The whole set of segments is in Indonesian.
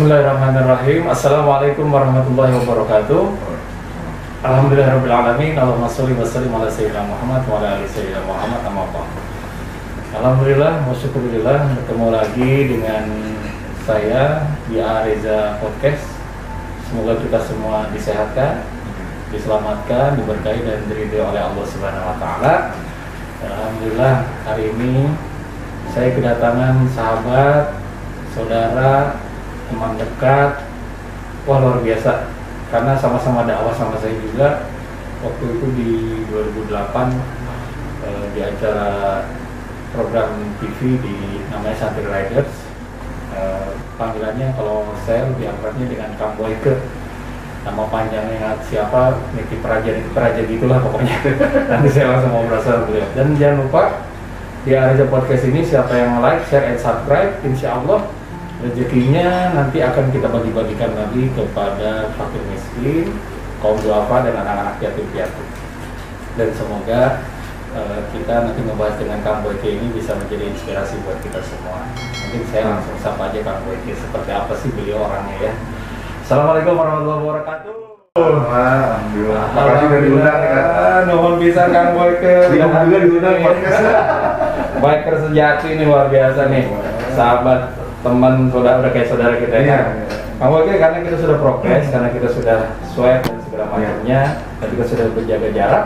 Bismillahirrahmanirrahim. Assalamualaikum warahmatullahi wabarakatuh. Alhamdulillahirrahmanirrahim. Allahumma sholli wa sallim ala sayyidina Muhammad wa ala ali sayyidina Muhammad amma ba'd. Alhamdulillah wa syukurillah, bertemu lagi dengan saya di Reza Podcast. Semoga kita semua disehatkan, diselamatkan, diberkahi dan diridhoi oleh Allah Subhanahu wa taala. Alhamdulillah, hari ini saya kedatangan sahabat, saudara, teman dekat. Wah, luar biasa, karena sama-sama dakwah sama saya juga. Waktu itu di 2008 di acara program TV di namanya Santri Riders. Panggilannya kalau saya lebih akrabnya dengan Kang Boyke. Nama panjangnya siapa, Niti Praja gitulah pokoknya. Nanti saya langsung ngobrol sama beliau. Dan jangan lupa di Reza Podcast ini siapa yang like, share, and subscribe, insya Allah rezekinya nanti akan kita bagi-bagikan lagi kepada fakir miskin, kaum duafa, dan anak-anak yatim piatu. Dan semoga kita nanti membahas dengan Kang Boyke ini bisa menjadi inspirasi buat kita semua. Mungkin saya langsung sapa aja Kang Boyke, seperti apa sih beliau orangnya ya. Assalamualaikum warahmatullahi wabarakatuh. Alhamdulillah. Makasih udah diundang ya. Nuhun pisan Kang Boyke. Juga diundang podcast. Biker sejati ini luar biasa nih. Sahabat, teman, saudara, udah kayak saudara kita ya. Kang Boyke, karena kita sudah prokes, karena kita sudah swab dan segala macamnya, dan kita sudah berjaga jarak,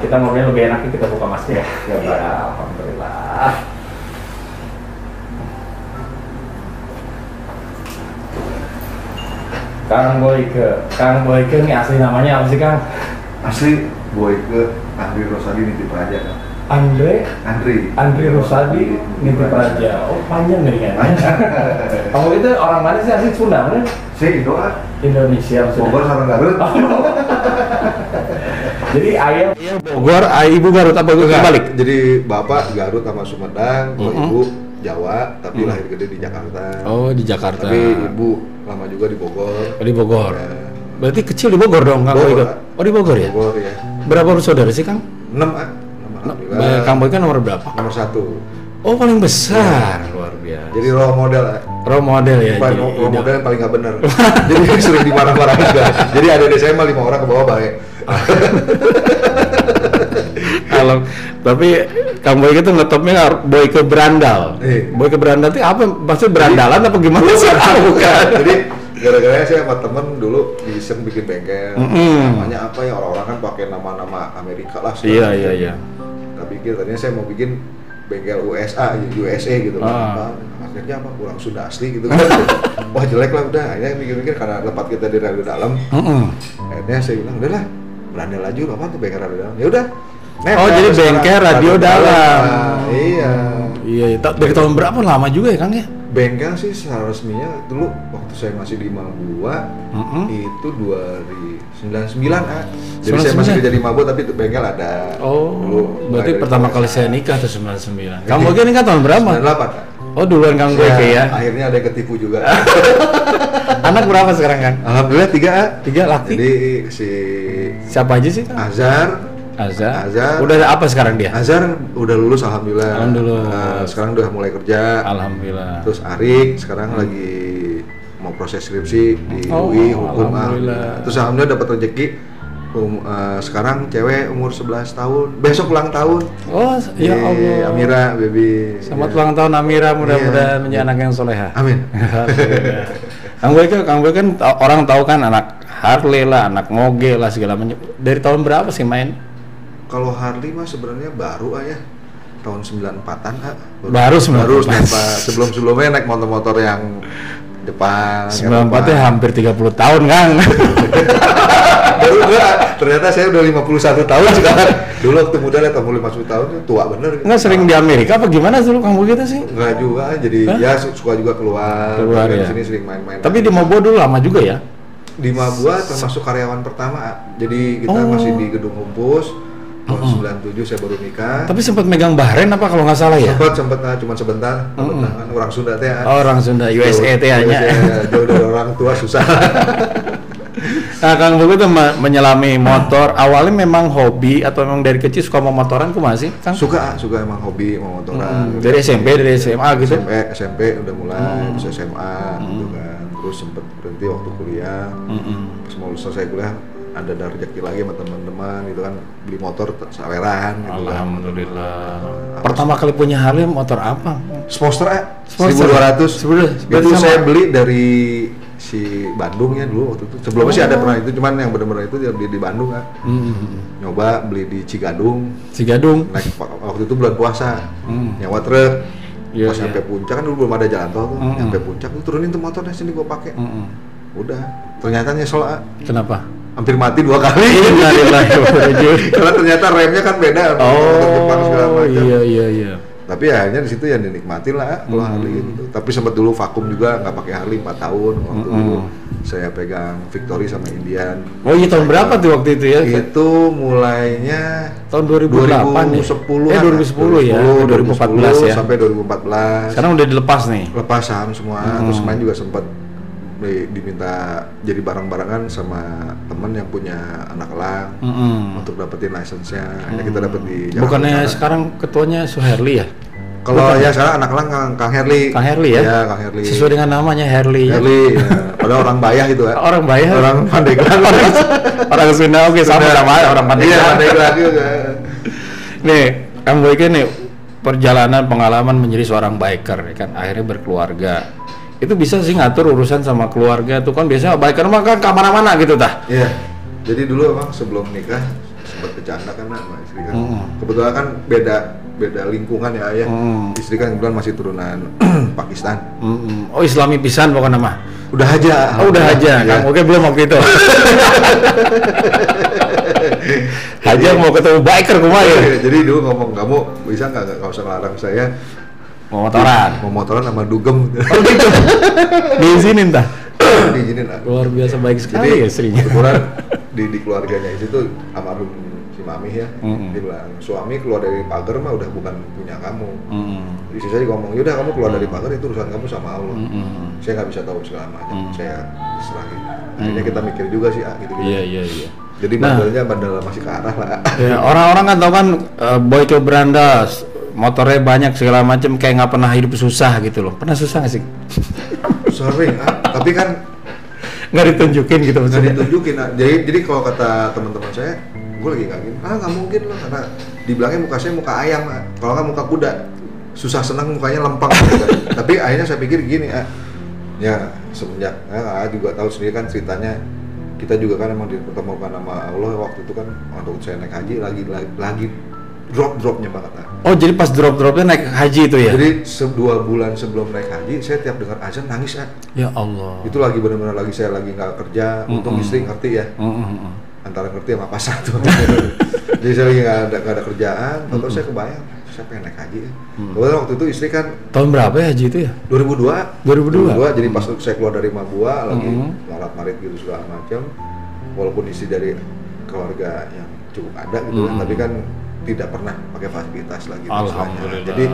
kita ngobrolnya lebih enak kita buka masker ya. Alhamdulillah. Kang Boyke ini asli namanya apa sih Kang? Asli Boyke Andri Rosadi Niti Praja kan? Andri Rosadi Niti Praja. Oh, panjang nih kan? Kamu itu orang mana sih, asli Sunda kan? Saya Indonesia maksudnya. Bogor sama Garut. Jadi ayah Bogor, ibu Garut apa kebalik? Jadi bapak Garut sama Sumedang, kalau ibu Jawa, tapi lahir gede di Jakarta. Oh, di Jakarta. Tapi ibu lama juga di Bogor. Di Bogor. Ya. Berarti kecil di Bogor dong, Kang Boyke? Oh, di Bogor ya? Bogor ya. Berapa bersaudara sih, Kang? 6 alhamdulillah. Kang Boyke nomor berapa? Nomor 1. Oh, paling besar. Luar biasa. Jadi role model Role model ya. Role model yang paling gak bener. Jadi sering dimarah-marahin juga. Jadi ada di saya 5 orang ke bawah baik. Tapi Kang Boyke itu ngetopnya Boyke Berandal. Boyke Berandal itu apa? Maksudnya berandalan apa gimana sih? Bukan. Jadi gara-gara saya sama temen dulu iseng bikin bengkel. Namanya apa ya, orang-orang kan pakai nama-nama Amerika lah. Iya. Nggak pikir tadinya saya mau bikin bengkel USA gitu. Akhirnya apa, kurang Sunda asli gitu kan. Wah, jelek lah udah. Akhirnya mikir-mikir karena tempat kita di radio dalam. Akhirnya saya bilang udahlah, Berandal aja apa tuh bengkel radio dalam. Ya udah. Oh, jadi bengkel radio dalam. Iya. Dari tahun berapa, lama juga ya Kang ya? Bengkel sih secara resminya dulu waktu saya masih di Mabua itu 2099 Jadi saya masih kerja di Mabua tapi itu bengkel ada. Oh, dulu, berarti pertama kali saya nikah tuh 99. Kang Boyke nikah tahun berapa? 98. Oh, duluan Kang Boyke ya. Akhirnya ada yang ketipu juga. Anak berapa sekarang Kang? Alhamdulillah 3 laki. Jadi si siapa aja sih Kang? Azhar. Udah apa sekarang dia? Azhar udah lulus alhamdulillah. Sekarang udah mulai kerja. Alhamdulillah. Terus Arik sekarang lagi mau proses skripsi di UI hukum. Alhamdulillah. Terus alhamdulillah dapat rezeki. Sekarang cewek umur 11 tahun. Besok ulang tahun. Oh, ya Allah. Amira baby. Selamat ulang tahun Amira, mudah-mudahan menjadi anak yang soleha. Amin. Kang Boyke kan orang tahu kan anak Harley lah, anak moge lah segala macam. Dari tahun berapa sih main? Kalau Harley mah sebenarnya baru ya, tahun 94-an Baru 94. Sebelum-sebelumnya naik motor-motor yang Jepang. 94 ya hampir 30 tahun Kang. Baru ternyata saya udah 51 tahun sekarang. Dulu waktu muda lihat umur 50 tahun itu tua bener. Nggak sering di Amerika apa gimana dulu Kang Boyke sih? Enggak juga, jadi ya suka juga keluar ya. Sini sering main-main. Tapi di Mabua dulu lama juga ya? Di Mabua termasuk karyawan pertama. Jadi kita masih di gedung Humpus. Tahun 97 saya baru nikah. Tapi sempat megang Bahrain apa kalau nggak salah ya? Sempat cuma sebentar. Kan orang Sunda teh. Oh, orang Sunda, USA teh hanya. Jauh dari orang tua susah. Nah, Kang Boyke tuh menyelami motor. Awalnya memang hobi atau memang dari kecil suka mau motoran kumaha sih, Kang? Suka emang hobi mau motoran. Dari SMP, dari SMA gitu. SMP udah mulai, terus SMA gitu kan. terus sempet berhenti waktu kuliah. Pas mau selesai kuliah ada rezeki lagi sama teman-teman gitu kan, beli motor saweran gitu. Alhamdulillah. Pertama kali punya Harley motor apa? Sportster 1200. itu saya beli dari si Bandung ya dulu waktu itu. Sebelumnya sih ada pernah itu, cuman yang benar-benar itu dia beli di Bandung kan. Nyoba beli di Cigadung. Naik waktu itu bulan puasa. Nyawa truk. Pas sampai puncak kan dulu belum ada jalan tol tuh. Sampai puncak tuh turunin tuh motornya sini gua pakai. Udah. Ternyata nyesel. Kenapa? Hampir mati 2 kali. Karena ternyata remnya kan beda. Motor Jepang segala macam. Iya. Tapi akhirnya di situ ya dinikmatin lah kalau Harley gitu. Tapi sempat dulu vakum juga nggak pakai Harley 4 tahun waktu dulu saya pegang Victory sama Indian. Oh iya, tahun berapa tuh waktu itu ya? Itu mulainya tahun 2008 2010 ya? 2010 ya? 2014 ya? Sampai 2014. Sekarang udah dilepas nih? Lepas saham semua, terus main juga sempat diminta jadi bareng-barengan sama temen yang punya anak elang untuk dapetin license-nya. Akhirnya kita dapet di Jakarta. Bukannya sekarang ketuanya Suherli ya? Kalau ya sekarang anak elang Kang Herli. Kang Herli ya? Iya, Kang Herli. Sesuai dengan namanya Herli. Ya. Padahal orang Bayah itu ya. Orang Bayah? Orang Pandeglang. Orang Sunda, oke, sama orang Pandeglang. Iya, Pandeglang juga. Nih, Kang Boyke nih, perjalanan pengalaman menjadi seorang biker kan, akhirnya berkeluarga. Itu bisa sih ngatur urusan sama keluarga tuh kan, biasanya biker mah kan kemana-mana gitu tah. Iya. Jadi dulu emang sebelum nikah sempat bercanda kan sama istri kan. Kebetulan kan beda lingkungan ya ayah. Istri kan kebetulan masih turunan Pakistan. Oh, Islami pisan pokoknya mah. Udah aja. Oh, udah aja. Ya. Kamu oke belum waktu itu. Aja mau ketemu biker kumaha ya. Jadi dulu ngomong, kamu bisa nggak usah ngelarang saya mau motoran sama dugem. Oh gitu. Diizinin tah? Diizinin lah. Luar biasa baik sekali ya istrinya. Kebetulan di keluarganya itu almarhum si Mami ya. Dia bilang, suami keluar dari pagar mah udah bukan punya kamu. Jadi saya ngomong, yaudah kamu keluar dari pagar itu urusan kamu sama Allah. Saya nggak bisa tahu segala macam. Saya serahin. Akhirnya kita mikir juga sih gitu. Iya. Jadi bandel masih ke arah lah. Ya, orang-orang kan tahu kan Boyke Brandas, motornya banyak segala macam, kayak nggak pernah hidup susah gitu loh. Pernah susah nggak sih? Sering, tapi kan nggak ditunjukin gitu maksudnya. Nggak ditunjukin. Jadi kalau kata teman-teman saya, gue lagi nggak gini. Nggak mungkin loh, karena dibilangnya muka saya muka ayam, kalau nggak muka kuda. Susah senang mukanya lempeng. Tapi akhirnya saya pikir gini, ya semenjak juga tahu sendiri kan ceritanya. Kita juga kan emang dipertemukan sama Allah waktu itu kan waktu saya naik haji lagi drop-dropnya banget. Oh, jadi pas drop-dropnya naik haji itu ya? Jadi 2 bulan sebelum naik haji, saya tiap dengar azan nangis ya. Ya Allah. Itu lagi benar-benar saya lagi nggak kerja, untung istri ngerti ya. Antara ngerti sama pasar tuh. Jadi saya lagi nggak ada kerjaan, lalu saya kebayang, saya pengen naik haji ya. Kebetulan waktu itu istri kan. Tahun berapa ya haji itu ya? 2002. Jadi pas saya keluar dari Mabua lagi marit gitu segala macam. Walaupun istri dari keluarga yang cukup ada gitu kan, tapi kan tidak pernah pakai fasilitas lagi. Alhamdulillah. Jadi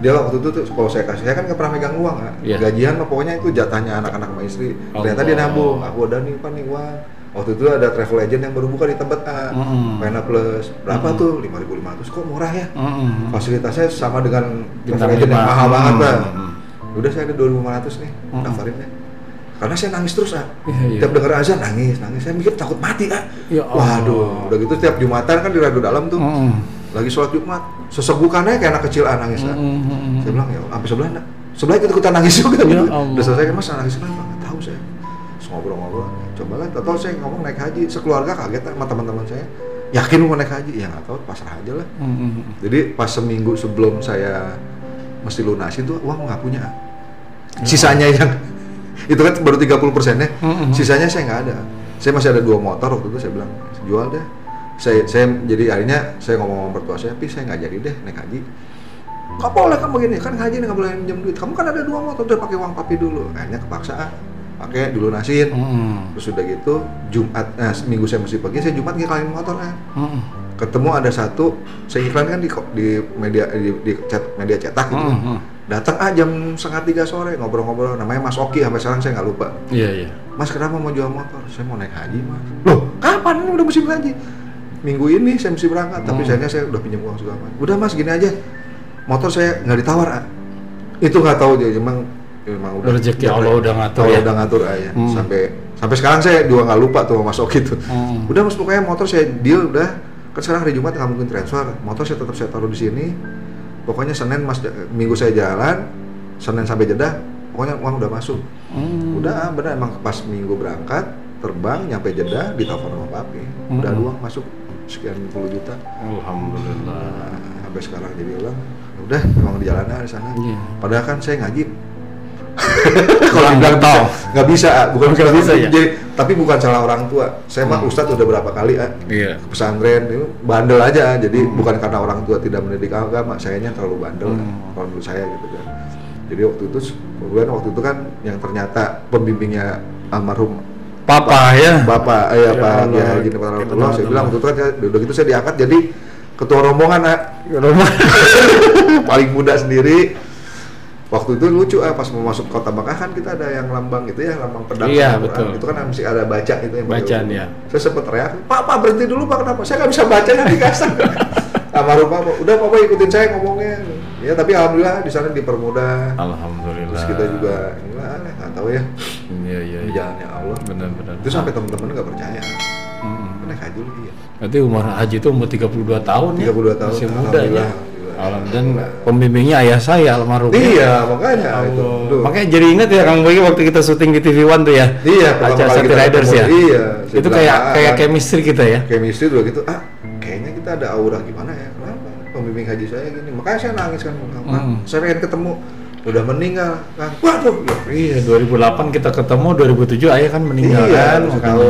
dia waktu itu tuh kalau saya kan nggak pernah megang uang kan. Gajian mah pokoknya itu jatahnya anak-anak sama istri. Ternyata dia nabung. Aku ada nih uang. Waktu itu ada travel agent yang baru buka di tempat Pena Plus. Berapa tuh? 5.500. Kok murah ya? Fasilitasnya sama dengan travel agent yang mahal banget lah. Udah saya ada 2.500 nih, daftarin deh. Karena saya nangis terus tiap dengar azan nangis. Saya mikir takut mati Ya waduh, udah gitu tiap Jumatan kan di Radio Dalam tuh. Lagi sholat Jumat, sesegukannya kayak anak kecil nangis Saya bilang ya, sampai sebelah ikut-ikutan nangis juga gitu. Udah selesai kan mas nangis kenapa? Nggak tahu saya. Terus ngobrol-ngobrol, cobalah, tahu saya ngomong naik haji, sekeluarga kaget sama teman-teman saya. Yakin mau naik haji? Ya nggak tahu, pasrah aja lah. Jadi pas seminggu sebelum saya mesti lunasin tuh uang nggak punya. Sisanya yang itu kan baru 30%-nya, sisanya saya nggak ada. Saya masih ada 2 motor waktu itu, saya bilang jual deh. Saya jadi akhirnya saya ngomong sama mertua saya, tapi saya nggak jadi deh naik haji. Nggak boleh kamu begini, kan haji nggak boleh minjem duit. Kamu kan ada 2 motor, udah pakai uang papi dulu. Akhirnya kepaksa, pakai dilunasin. Terus udah gitu Jumat, minggu saya mesti pergi, saya Jumat ngiklanin motor ketemu ada satu, saya iklankan di media media cetak gitu. Datang jam 2:30 sore ngobrol-ngobrol, namanya Mas Oki, sampai sekarang saya nggak lupa. Iya. Mas kenapa mau jual motor? Saya mau naik haji mas. Loh kapan ini udah musim haji? Minggu ini saya mesti berangkat, tapi saya udah pinjam uang segala macam. Udah mas gini aja, motor saya nggak ditawar. Itu nggak tahu dia, emang memang udah rezeki Allah udah ngatur Allah ya. udah ngatur aja. Sampai sekarang saya juga nggak lupa tuh Mas Oki tuh. Udah Mas, pokoknya motor saya deal udah, kan sekarang hari Jumat nggak mungkin transfer, motor saya tetap saya taruh di sini. Pokoknya Senin Minggu saya jalan, Senin sampai Jeddah, pokoknya uang udah masuk. Udah benar, emang pas Minggu berangkat terbang nyampe Jeddah ditelepon sama papi, udah uang masuk sekian puluh juta. Alhamdulillah. Sampai sekarang jadi ulang, udah memang di jalannya di sana. Padahal kan saya ngaji. Kalau bilang tahu nggak bisa, bukan nggak bisa ya. Jadi, tapi bukan salah orang tua. Saya mah Ustadz udah berapa kali ke pesantren itu bandel aja. Jadi bukan karena orang tua tidak mendidik agama, sayanya terlalu bandel kalau menurut saya gitu kan. Jadi waktu itu kan yang ternyata pembimbingnya almarhum Bapak ya. Pak ya gini Pak Rasulullah. Saya bilang waktu itu kan udah gitu saya diangkat jadi ketua rombongan paling muda sendiri. Waktu itu lucu pas mau masuk kota Mekah kan kita ada yang lambang itu ya, lambang pedang. Iya betul. Itu kan mesti ada baca itu yang bacaan ya. Saya sempat teriak, Pak berhenti dulu Pak, kenapa? Saya nggak bisa baca nanti kasar. Almarhum Pak, udah Pak ikutin saya ngomongnya. Ya tapi alhamdulillah di sana dipermudah. Alhamdulillah. Terus kita juga nggak tahu ya. Iya. Jalannya Allah. Benar. Itu sampai teman-teman nggak percaya. Naik haji dulu ya. Berarti umur haji itu umur 32 tahun ya. 32 tahun. Masih muda ya. Alhamdulillah. Pembimbingnya ayah saya almarhum. Iya, makanya itu. Makanya jadi ingat ya Kang Boy waktu kita syuting di TV One tuh ya. Iya, acara Sati Riders ya. Iya. Itu kayak chemistry kita ya. Chemistry dulu gitu. Kayaknya kita ada aura gimana ya? Kenapa? Pembimbing haji saya gini. Makanya saya nangis kan. Saya pengen ketemu. Udah meninggal kan. Waduh. Iya, 2008 kita ketemu, 2007 ayah kan meninggal kan. Ya Allah.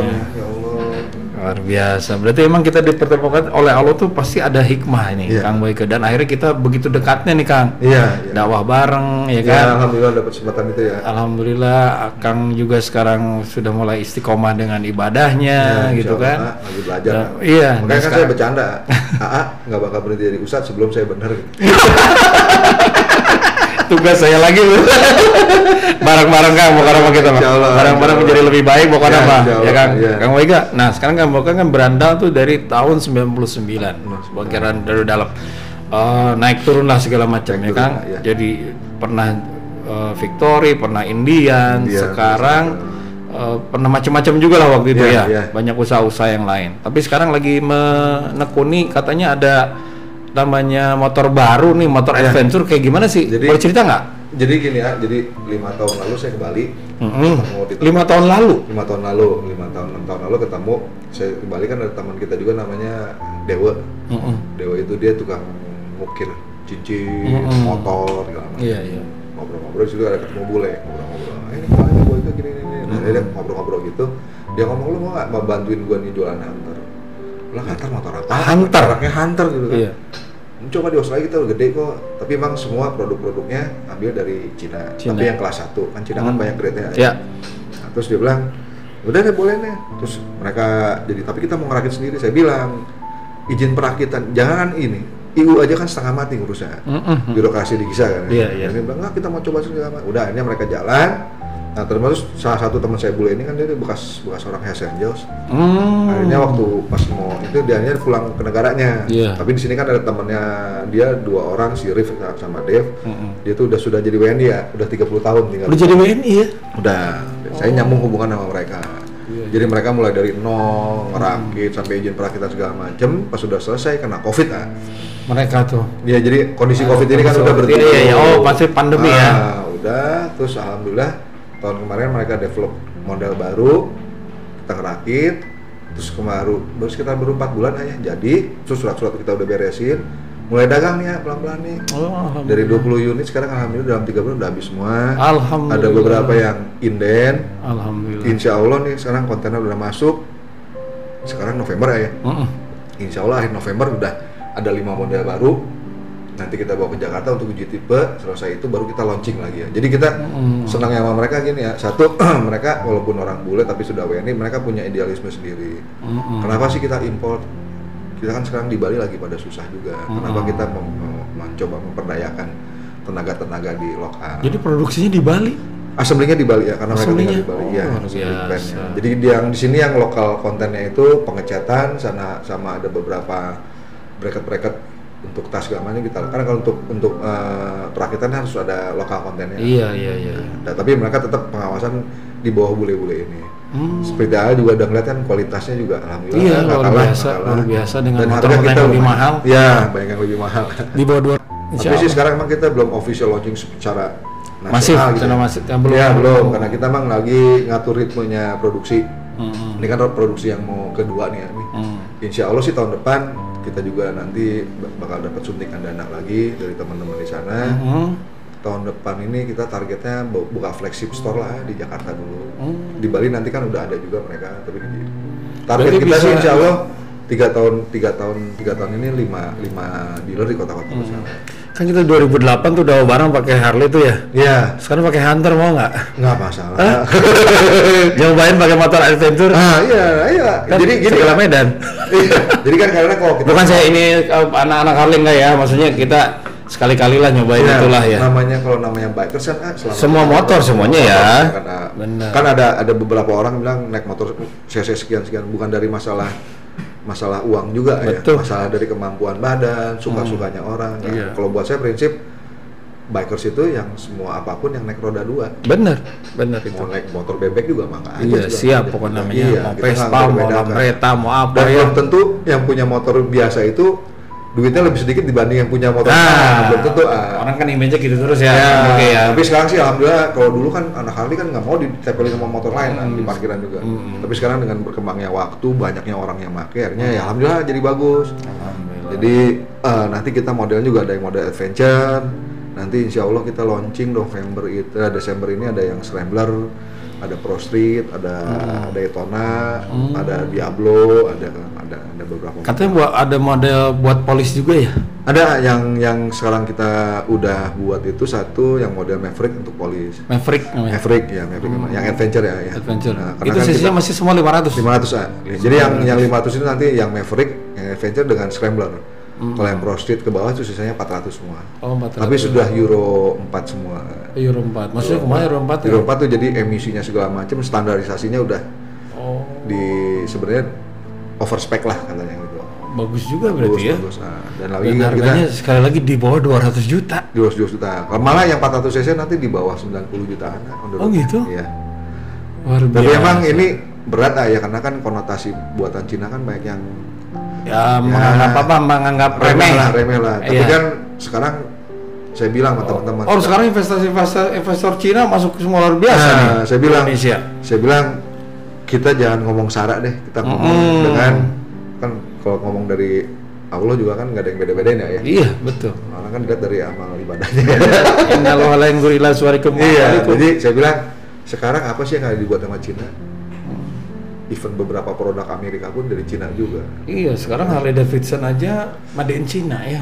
Luar biasa. Berarti emang kita dipertemukan oleh Allah tuh pasti ada hikmah ini, Kang Boyke. Dan akhirnya kita begitu dekatnya nih, Kang. Iya. Dakwah bareng, ya kan? Alhamdulillah dapat kesempatan itu ya. Alhamdulillah, Kang juga sekarang sudah mulai istiqomah dengan ibadahnya, gitu kan? Lagi belajar. Iya. Makanya kan saya bercanda. nggak bakal berhenti jadi ustadz sebelum saya benar. Gitu. Tugas saya lagi bareng-bareng Kang, bukan sama kita Pak. Bareng-bareng menjadi lebih baik bukan apa? Ya Kang. Kang Boyke. Nah, sekarang Kang Boyke kan berandal tuh dari tahun 99. Bongkaran dari dalam. Naik turun lah segala macam ya Kang. Jadi pernah Victory, pernah Indian, sekarang pernah macam-macam juga lah waktu itu ya. Banyak usaha-usaha yang lain. Tapi sekarang lagi menekuni katanya ada namanya motor baru nih, motor adventure kayak gimana sih? Boleh cerita nggak? Jadi gini ya, jadi 5 tahun lalu saya ke Bali. 5 tahun lalu? 6 tahun lalu ketemu. Saya ke Bali kan ada teman kita juga namanya Dewa. Dewa itu dia tukang ngukir cincin, motor, segala macam. Iya. Ngobrol-ngobrol di situ ada ketemu bule, ngobrol-ngobrol. Ini kemarin gue itu gini. Nah, dia ngobrol-ngobrol gitu. Dia ngomong, lu mau nggak bantuin gue nih jualan hunter? Lah Hunter motor apa? Hunter? Anaknya Hunter gitu kan. Iya. Coba di Australia kita udah gede kok, tapi emang semua produk-produknya ambil dari Cina. Tapi yang kelas 1, kan Cina kan banyak grade-nya. Iya. Nah, terus dia bilang, udah deh boleh nih. Terus mereka jadi, tapi kita mau ngerakit sendiri. Saya bilang, izin perakitan, jangan ini. IU aja kan setengah mati ngurusnya. Birokrasi di Gisa kan. Iya. Dia bilang, kita mau coba sendiri. Udah, akhirnya mereka jalan. Nah, terus salah satu teman saya bule ini kan dia bekas orang Hells Angels. Akhirnya waktu pas mau itu dia pulang ke negaranya. Tapi di sini kan ada temannya dia 2 orang, si Rif sama Dave. Dia tuh sudah jadi WNI ya, udah 30 tahun tinggal. Udah jadi WNI ya? Udah. Saya nyambung hubungan sama mereka. Jadi mereka mulai dari nol, ngerakit sampai izin perakitan segala macem. Pas sudah selesai kena Covid mereka tuh. Iya, jadi kondisi Covid ini kan udah berhenti. Iya. Oh, pasti pandemi ya. Udah, terus alhamdulillah tahun kemarin mereka develop model baru, kita ngerakit, terus baru sekitar 4 bulan aja jadi, terus surat-surat kita udah beresin, mulai dagang nih ya pelan-pelan nih. Dari 20 unit sekarang alhamdulillah dalam 3 bulan udah habis semua. Alhamdulillah. Ada beberapa yang inden. Alhamdulillah. Insya Allah nih sekarang kontainer udah masuk. Sekarang November ya. Insya Allah akhir November udah ada 5 model baru. Nanti kita bawa ke Jakarta untuk uji tipe, selesai itu baru kita launching lagi ya. Jadi kita senang sama mereka gini ya. Satu, mereka walaupun orang bule tapi sudah WNI, mereka punya idealisme sendiri. Kenapa sih kita import? Kita kan sekarang di Bali lagi pada susah juga. Kenapa kita mencoba memperdayakan tenaga-tenaga di lokal? Jadi produksinya di Bali? Assembly-nya di Bali ya, karena mereka tinggal di Bali. Jadi yang di sini yang lokal kontennya itu pengecatan, sama ada beberapa bracket-bracket untuk tas segala macam kita, karena kalau untuk perakitan harus ada lokal kontennya. Iya. Nah, tapi mereka tetap pengawasan di bawah bule-bule ini. Seperti A juga udah ngeliat kan kualitasnya juga alhamdulillah. Iya, luar biasa dengan motor-motor yang lebih mahal. Iya, banyak yang lebih mahal. Di bawah 2. Tapi sih sekarang emang kita belum official launching secara nasional gitu. Masif, belum, karena kita emang lagi ngatur ritmenya produksi. Ini kan produksi yang mau kedua nih ya. Insya Allah sih tahun depan kita juga nanti bakal dapat suntikan dana lagi dari teman-teman di sana. Tahun depan ini kita targetnya buka flagship store lah di Jakarta dulu. Di Bali nanti kan udah ada juga mereka, tapi target kita sih insya Allah 3 tahun ini 5 dealer di kota-kota besar. Kan kita 2008 tuh udah bareng pakai Harley tuh ya. Iya. Sekarang pakai Hunter mau nggak? Nggak masalah. Nyobain pakai motor adventure. Iya. Kan jadi gini segala medan. Iya. Jadi kan karena kalau kita bukan saya ini anak-anak Harley nggak ya, maksudnya kita sekali-kali lah nyobain itulah ya. Kalau namanya bikers kan semua motor semuanya ya. Kan ada beberapa orang bilang naik motor cc sekian bukan dari masalah uang juga. Betul. Ya, masalah dari kemampuan badan, suka-sukanya orang. Nah, iya. Kalau buat saya prinsip bikers itu yang semua apapun yang naik roda 2. Bener Mau naik motor bebek juga maka aja. Iya, siap pokoknya namanya. Mau Vespa, mau Lambretta, mau apa. Dan belum tentu yang punya motor biasa itu duitnya lebih sedikit dibanding yang punya motor. Belum tentu. Orang kan image-nya gitu terus ya. Tapi sekarang sih alhamdulillah, kalau dulu kan anak Harley kan nggak mau ditempelin sama motor lain di parkiran juga. Tapi sekarang dengan berkembangnya waktu, banyaknya orang yang pakai, akhirnya ya alhamdulillah jadi bagus. Jadi nanti kita modelnya juga ada yang model adventure. Nanti insya Allah kita launching Desember ini ada yang Scrambler, ada Pro Street, ada Daytona, ada Diablo, ada beberapa. Katanya ada model buat polis juga ya? Ada yang sekarang kita udah buat itu satu yang model Maverick untuk polis. Maverick yang adventure ya. Adventure. Nah, itu sisinya masih semua 500. 500 Jadi yang 500 ini nanti yang Maverick, yang adventure dengan Scrambler. Kalau yang Pro Street ke bawah itu sisanya 400 semua. Oh, 400. Tapi sudah Euro 4 semua. Euro 4. Maksudnya kemana Euro 4? Euro 4 tuh jadi emisinya segala macam, standarisasinya udah sebenarnya overspec lah katanya gitu. Bagus juga berarti ya. Bagus. Nah, dan harganya sekali lagi di bawah 200 juta. 200 juta. Malah yang 400 cc nanti di bawah 90 jutaan. Oh gitu? Iya. Luar biasa. Tapi emang ini berat ya karena kan konotasi buatan Cina kan banyak yang menganggap remeh lah. Tapi kan sekarang saya bilang sama teman-teman. Sekarang investor Cina masuk semua luar biasa nih. Saya bilang kita jangan ngomong sara deh, kita ngomong dengan kan kalau ngomong dari Allah juga kan nggak ada yang beda-bedain ya. Iya betul. Orang kan dilihat dari amal ibadahnya. Innallaha la yanzuru ila suwarikum. Iya. Jadi saya bilang sekarang apa sih yang dibuat sama Cina? Even beberapa produk Amerika pun dari Cina juga. Iya, sekarang Harley Davidson aja made in Cina ya.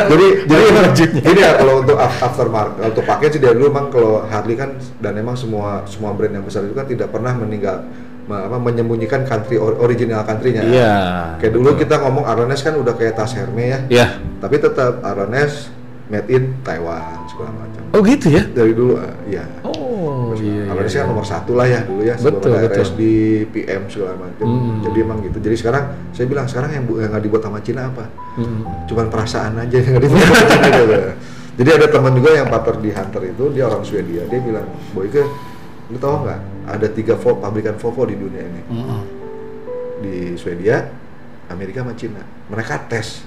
Jadi ini ya kalau untuk aftermarket, untuk pakai sih dari dulu memang kalau Harley kan dan memang semua brand yang besar itu kan tidak pernah menyembunyikan original country-nya. Iya. Kayak dulu kita ngomong Aranes kan udah kayak tas Hermes ya. Iya. Tapi tetap Aranes made in Taiwan segala macam. Oh gitu ya? Dari dulu, iya. Iya. Aranes kan nomor 1 lah ya dulu ya. Betul. RSD, PM segala macam. Jadi emang gitu. Jadi sekarang saya bilang sekarang yang nggak dibuat sama Cina apa? Cuman perasaan aja yang nggak dibuat sama Cina. Jadi ada teman juga yang partner di Hunter itu, dia orang Swedia. Dia bilang, Boyke, lu tahu nggak? Ada 3 pabrikan Volvo di dunia ini. Di Swedia, Amerika sama Cina. Mereka tes.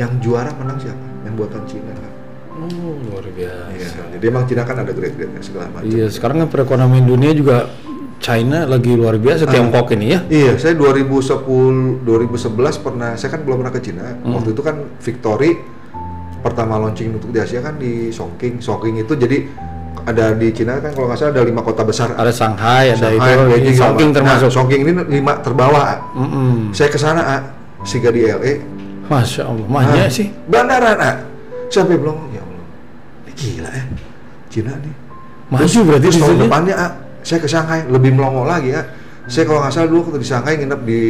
Yang juara menang siapa? Yang buatan Cina kan. Luar biasa. Iya, jadi emang Cina kan ada grade-grade segala macam. Iya, sekarang kan perekonomian dunia juga China lagi luar biasa, Tiongkok ini ya. Iya, saya 2011 pernah, saya kan belum pernah ke Cina. Waktu itu kan Victory pertama launching untuk di Asia kan di Chongqing. Chongqing itu jadi ada di Cina kan kalau nggak salah ada 5 kota besar. Ada Shanghai, ada itu Chongqing termasuk. Chongqing ini 5 terbawah. Saya ke sana, Siga di LA. Masya Allah, manja sih. Bandara, sampai belum. Gila ya, Cina nih. Maju berarti di tahun depannya, saya ke Shanghai lebih melongo lagi ya. Saya kalau nggak salah dulu waktu di Shanghai nginep di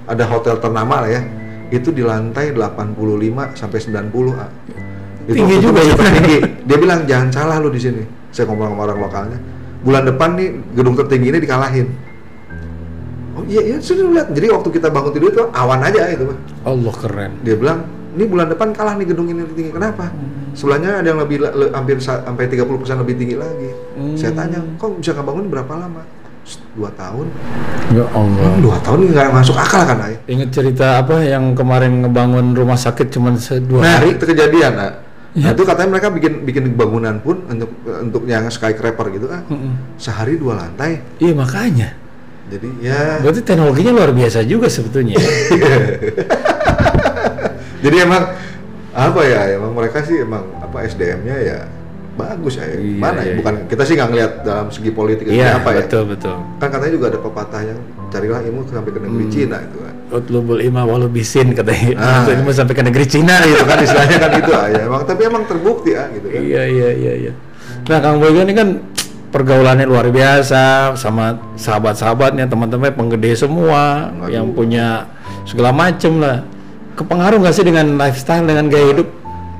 ada hotel ternama lah ya. Itu di lantai 85 sampai 90. Itu tinggi juga ya. Tinggi. Dia bilang jangan salah lu di sini. Saya ngomong sama orang lokalnya. Bulan depan nih gedung tertinggi ini dikalahin. Oh iya, sudah lihat. Jadi waktu kita bangun tidur itu awan aja itu, Pak. Allah, keren. Dia bilang, ini bulan depan kalah nih gedung ini tinggi. Kenapa? Sebelahnya ada yang lebih hampir sampai 30% lebih tinggi lagi. Saya tanya, kok bisa ngebangun berapa lama? 2 tahun. Ya Allah. 2 tahun nggak masuk akal kan, Ay? Ingat cerita apa yang kemarin ngebangun rumah sakit cuma 2 hari? Itu kejadian, Nah, itu katanya mereka bikin bangunan pun untuk yang skyscraper gitu kan. Sehari 2 lantai. Iya, makanya. Jadi ya. Berarti teknologinya luar biasa juga sebetulnya. Jadi emang apa ya? Emang mereka sih emang SDM-nya ya bagus ya. Iya, Mana ya? Bukan kita sih nggak ngeliat dalam segi politik Iya, apa ya. betul. Kan katanya juga ada pepatah yang carilah ilmu sampai ke negeri Cina itu kan. Utlubul ilma walau bisin katanya. Ilmu sampai ke negeri Cina gitu kan istilahnya kan itu ya. Tapi emang terbukti ya gitu kan. Iya. Nah, Kang Boyga ini kan pergaulannya luar biasa sama sahabat-sahabatnya, teman-teman penggede semua. Aduh. Yang punya segala macem lah. Kepengaruh nggak sih dengan lifestyle, dengan gaya hidup?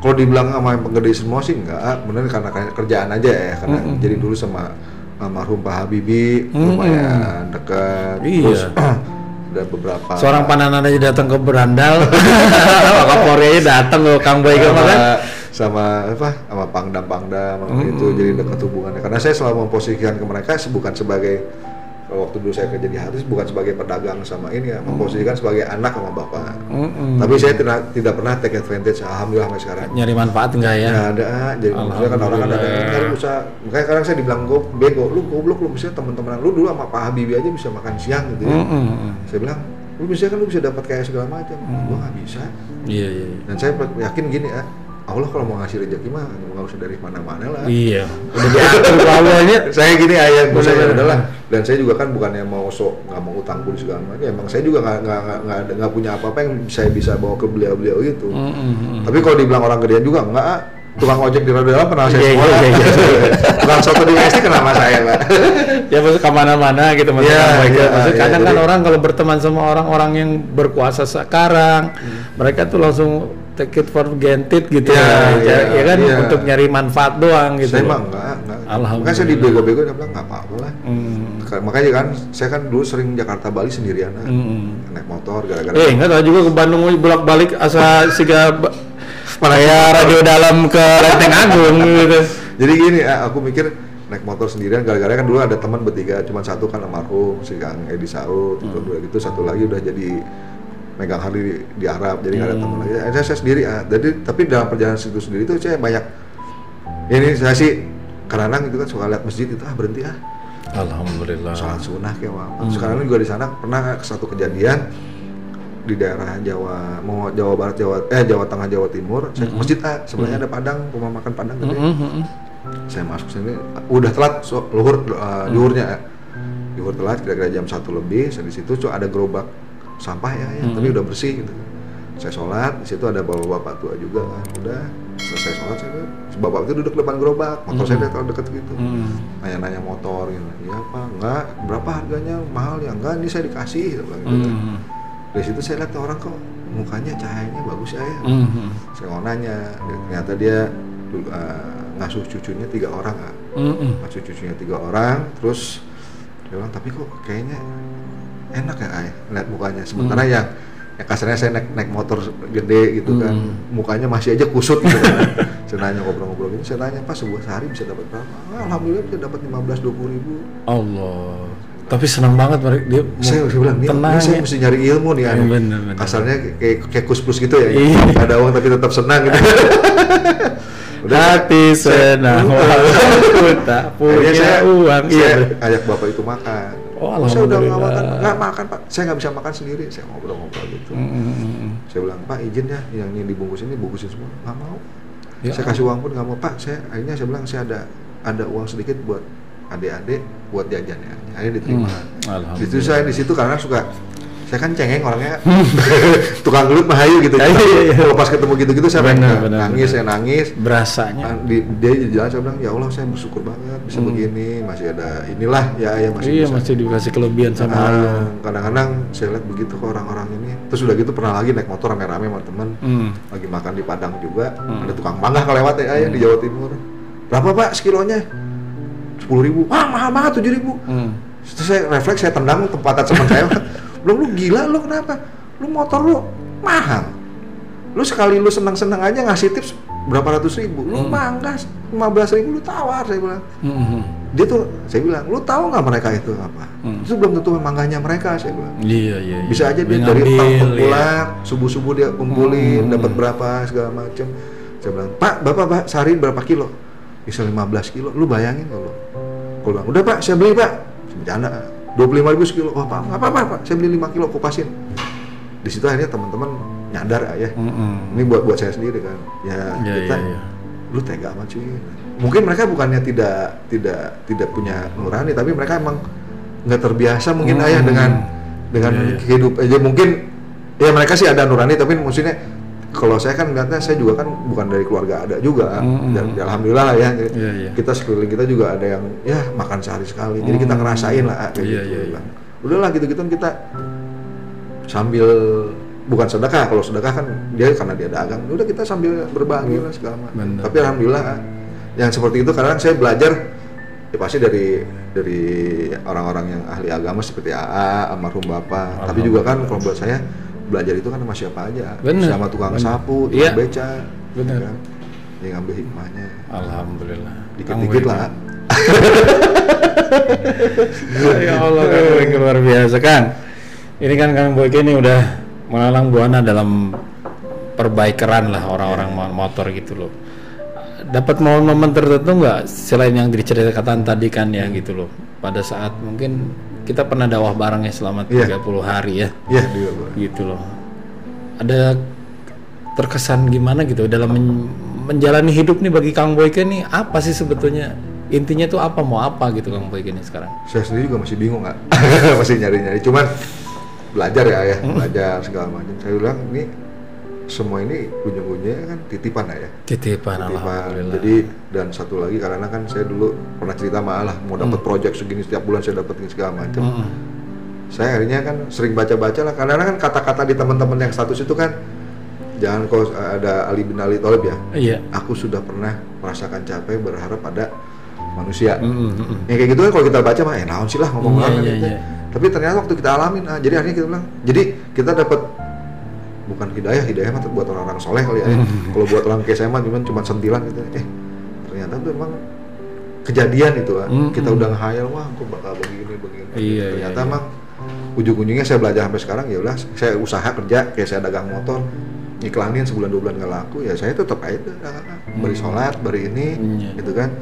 Kalau dibilang sama yang penggede semua sih enggak, bener karena kerjaan aja ya, karena jadi dulu sama almarhum Pak Habibie lumayan dekat. Terus ada beberapa seorang Pananan aja datang ke Berandal. Kapolri aja datang ke Kang Boyga kan. Sama Pangdam itu jadi dekat hubungannya, karena saya selalu memposisikan ke mereka bukan sebagai waktu dulu saya kerja di Haris bukan sebagai pedagang sama ini ya, memposisikan sebagai anak sama bapak. Tapi saya tidak pernah take advantage, alhamdulillah sampai sekarang. Nyari manfaat enggak ya? Nggak ada, jadi maksudnya kan orang ada yang usaha, makanya kadang saya dibilang bego, lu goblok, lu misalnya teman-teman lu dulu sama Pak Habibie aja bisa makan siang gitu ya. Saya bilang, lu bisa dapat kayak segala macam, gua nggak bisa. Iya. Dan saya yakin gini ya, Allah kalau mau ngasih rezeki mah nggak usah dari mana-mana lah. Iya. Udah diatur Allahnya. Saya gini ayah, saya adalah, dan saya juga kan bukannya mau nggak mau utang budi segala macam. Emang saya juga nggak punya apa-apa yang saya bisa bawa ke beliau-beliau gitu. Tapi kalau dibilang orang gedean juga enggak. Tukang ojek di roda dalam pernah saya sekolah. Tukang soto di WST kenapa saya Pak? Ya maksud kemana-mana gitu maksudnya kadang kan orang kalau berteman sama orang-orang yang berkuasa sekarang, mereka tuh langsung take it for granted gitu ya kan untuk nyari manfaat doang gitu. Saya mah enggak. Makanya saya dibego-bego dia bilang enggak apa-apa lah. Makanya kan saya kan dulu sering Jakarta Bali sendirian naik motor gara-gara. Enggak tahu juga ke Bandung bolak-balik asa siga ya radio dalam ke Lenteng Agung gitu. Jadi gini, aku mikir naik motor sendirian gara-gara kan dulu ada teman bertiga, cuma satu kan almarhum si Kang Edi Saud, kedua gitu, satu lagi udah jadi megang Harley di Arab, jadi nggak ada teman lagi. Saya sendiri, jadi tapi dalam perjalanan situ sendiri itu saya banyak ini saya sih kadang-kadang gitu kan suka lihat masjid itu berhenti Alhamdulillah. Sholat sunnah kayak sekarang juga di sana pernah satu kejadian di daerah Jawa Barat, Jawa Tengah, Jawa Timur, saya ke masjid sebelahnya ada Padang, rumah makan Padang gede. Saya masuk sini, udah telat duhurnya, duhur telat kira-kira jam 1 lebih. Saya di situ ada gerobak sampah ya, tapi udah bersih gitu. Saya sholat, di situ ada bapak-bapak tua juga kan, udah selesai sholat bapak itu duduk depan gerobak, motor saya deket gitu, nanya-nanya motor gitu, iya Pak, enggak, berapa harganya, mahal ya, enggak, ini saya dikasih gitu. Dari situ saya lihat orang kok mukanya cahayanya bagus ya. Saya mau nanya, ternyata dia ngasuh cucunya 3 orang ngasuh cucunya 3 orang, terus dia bilang tapi kok kayaknya enak ya ayah lihat mukanya, sementara yang kasarnya saya naik motor gede gitu kan, mukanya masih aja kusut gitu kan. Saya nanya ngobrol-ngobrol gitu, saya tanya Pak sebuah sehari bisa dapat berapa? Alhamdulillah bisa dapat 15-20 ribu. Allah. Tapi senang banget dia. Saya bilang ini saya mesti nyari ilmu nih. Bener. Kasarnya kayak kus-plus gitu ya. Ada uang tapi tetap senang gitu. Hati senang walaupun tak punya uang. Saya ajak bapak itu makan. Saya udah nggak makan Pak. Saya nggak bisa makan sendiri. Saya ngobrol-ngobrol gitu. Saya bilang Pak izin ya, yang dibungkus ini bungkusin semua. Nggak mau. Saya kasih uang pun nggak mau Pak. Akhirnya saya bilang saya ada uang sedikit buat adik-adik buat jajan ya, akhirnya diterima. Itu saya di situ karena saya kan cengeng orangnya, tukang gelut mahayu gitu. Kalau pas ketemu gitu-gitu saya nangis, saya nangis. Berasanya. Dia jalan saya bilang ya Allah saya bersyukur banget bisa begini, masih ada inilah ya masih. Iya masih dikasih kelebihan sama Allah. Kadang-kadang saya lihat begitu ke orang-orang ini. Terus udah gitu pernah lagi naik motor rame-rame sama teman, lagi makan di Padang juga, ada tukang mangga kelewat ya di Jawa Timur. Berapa Pak sekilonya? 10.000, mahal banget 7.000. Terus saya refleks, saya tendang tempat teman saya. Lu gila lu, kenapa? Lu motor lu mahal. Lu sekali lu senang-senang aja ngasih tips berapa ratus ribu. Lu manggas 15.000 lu tawar, saya bilang. Dia tuh, saya bilang, lu tahu nggak mereka itu apa? Itu belum tentu mangganya mereka, saya bilang. Iya. Bisa aja dia dari pulang, subuh-subuh dia kumpulin, dapat berapa segala macam. Saya bilang, Pak, Bapak sehari berapa kilo? Bisa 15 kilo. Lu bayangin kalau? Aku bilang, udah Pak, saya beli Pak. Bercanda, 25.000 sekilo. Oh Pak, nggak apa-apa Pak, saya beli 5 kilo, kupasin. Di situ akhirnya teman-teman nyadar ya. Ini buat saya sendiri kan. Kita, lu tega amat cuy. Mungkin mereka bukannya tidak punya nurani, tapi mereka emang nggak terbiasa mungkin ayah dengan hidup aja. Mungkin ya mereka sih ada nurani, tapi maksudnya kalau saya kan ngeliatnya, saya juga kan bukan dari keluarga ada juga. Dan alhamdulillah lah ya, kita sekeliling kita juga ada yang ya makan sehari sekali, jadi kita ngerasain lah kayak gitu. Udahlah gitu-gitu kita sambil bukan sedekah. Kalau sedekah kan dia karena dia dagang, udah kita sambil berbagi lah segala macam. Tapi alhamdulillah yang seperti itu kadang saya belajar ya pasti dari orang-orang yang ahli agama seperti AA, almarhum Bapak. Tapi juga kan kalau buat saya belajar itu kan sama siapa aja, sama tukang sapu, tukang beca, kan? Yang ngambil hikmahnya. Alhamdulillah. Dikit-dikit lah. Ya Allah, Kang luar biasa Kang. Ini kan Kang Boyke ini udah melalang buana dalam perbaikan lah orang-orang motor gitu loh. Dapat momen tertentu nggak selain yang diceritakan tadi kan ya gitu loh, pada saat mungkin kita pernah dakwah bareng ya selama 30 hari ya gitu loh, ada terkesan gimana gitu dalam menjalani hidup nih bagi Kang Boyke nih, apa sih sebetulnya intinya tuh apa, mau apa gitu Kang Boyke nih sekarang? Saya sendiri juga masih bingung nggak masih nyari-nyari, cuman belajar ya belajar segala macam. Saya bilang ini semua ini ujung-ujungnya kan titipan ya. Titipan. Alhamdulillah. Jadi dan satu lagi karena kan saya dulu pernah cerita malah mau dapat project segini setiap bulan saya dapetin segala macam. Saya akhirnya kan sering baca-baca lah, karena kan kata-kata di teman-teman yang status itu kan jangan kau ada Ali bin Ali Thalib ya. Iya. Aku sudah pernah merasakan capek berharap pada manusia. Yang kayak gitu kan kalau kita baca mah naon sih lah ngomong gitu. Tapi ternyata waktu kita alamin, jadi akhirnya kita bilang, jadi kita dapat bukan hidayah mah buat orang-orang soleh kali ya. Kalau buat orang kayak saya mah cuma sentilan gitu. Ternyata tuh emang kejadian itu kan. Kita udah ngehayal, wah kok bakal begini. Ternyata emang ujung-ujungnya saya belajar sampai sekarang, ya udah saya usaha kerja kayak saya dagang motor, iklanin sebulan 2 bulan nggak laku, ya saya tetap aja beri sholat, beri ini gitu kan.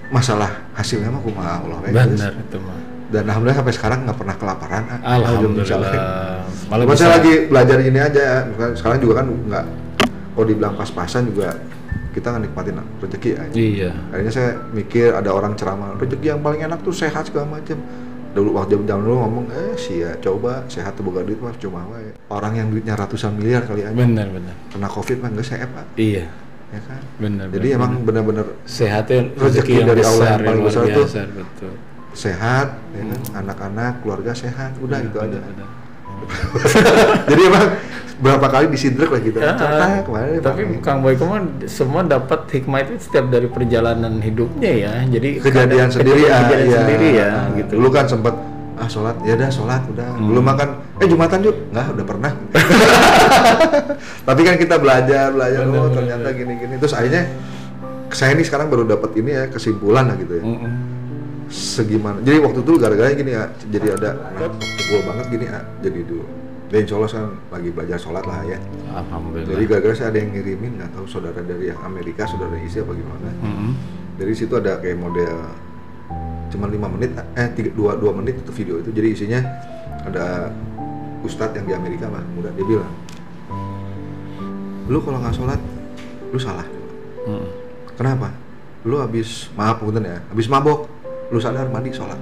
Masalah hasilnya mah kumaha Allah benar itu mah. Dan alhamdulillah sampai sekarang nggak pernah kelaparan. Alhamdulillah. Malah saya lagi belajar ini aja. Sekarang juga kan nggak, kalau dibilang pas-pasan juga kita nggak nikmatin rezeki aja. Iya. Akhirnya saya mikir ada orang ceramah rezeki yang paling enak tuh sehat segala macam. Dulu waktu zaman dulu ngomong coba sehat tuh boga duit mah cuma wae. Orang yang duitnya ratusan miliar kali aja. Benar. Kena Covid mah nggak sehat Pak. Iya. Ya kan. Benar. Jadi emang benar-benar sehatnya rezeki dari Allah yang paling besar tuh. Betul. Sehat, ya kan? Anak-anak, keluarga sehat, udah gitu aja. Jadi emang berapa kali disidrek lah gitu. Tapi Kang Boyke mah semua dapat hikmah itu setiap dari perjalanan hidupnya ya. Jadi kejadian sendiri ya. Gitu. Dulu kan sempat sholat, ya udah sholat udah. Belum makan, Jumatan yuk, nggak udah pernah. Tapi kan kita belajar, oh ternyata gini-gini. Terus akhirnya saya ini sekarang baru dapat ini ya kesimpulan lah gitu ya. Segimana, jadi waktu itu gara-gara gini ya, jadi ada gue banget gini ya, jadi dulu dan insya Allah kan lagi belajar sholat lah ya. Alhamdulillah. Jadi gara-gara saya ada yang ngirimin, nggak tahu saudara dari yang Amerika, saudara isi apa gimana. Dari situ ada kayak model cuma 5 menit, 2 menit itu video itu, jadi isinya ada ustadz yang di Amerika mah muda, dia bilang, lu kalau nggak sholat, lu salah. Kenapa? Lu habis habis mabok, lu sadar mandi sholat.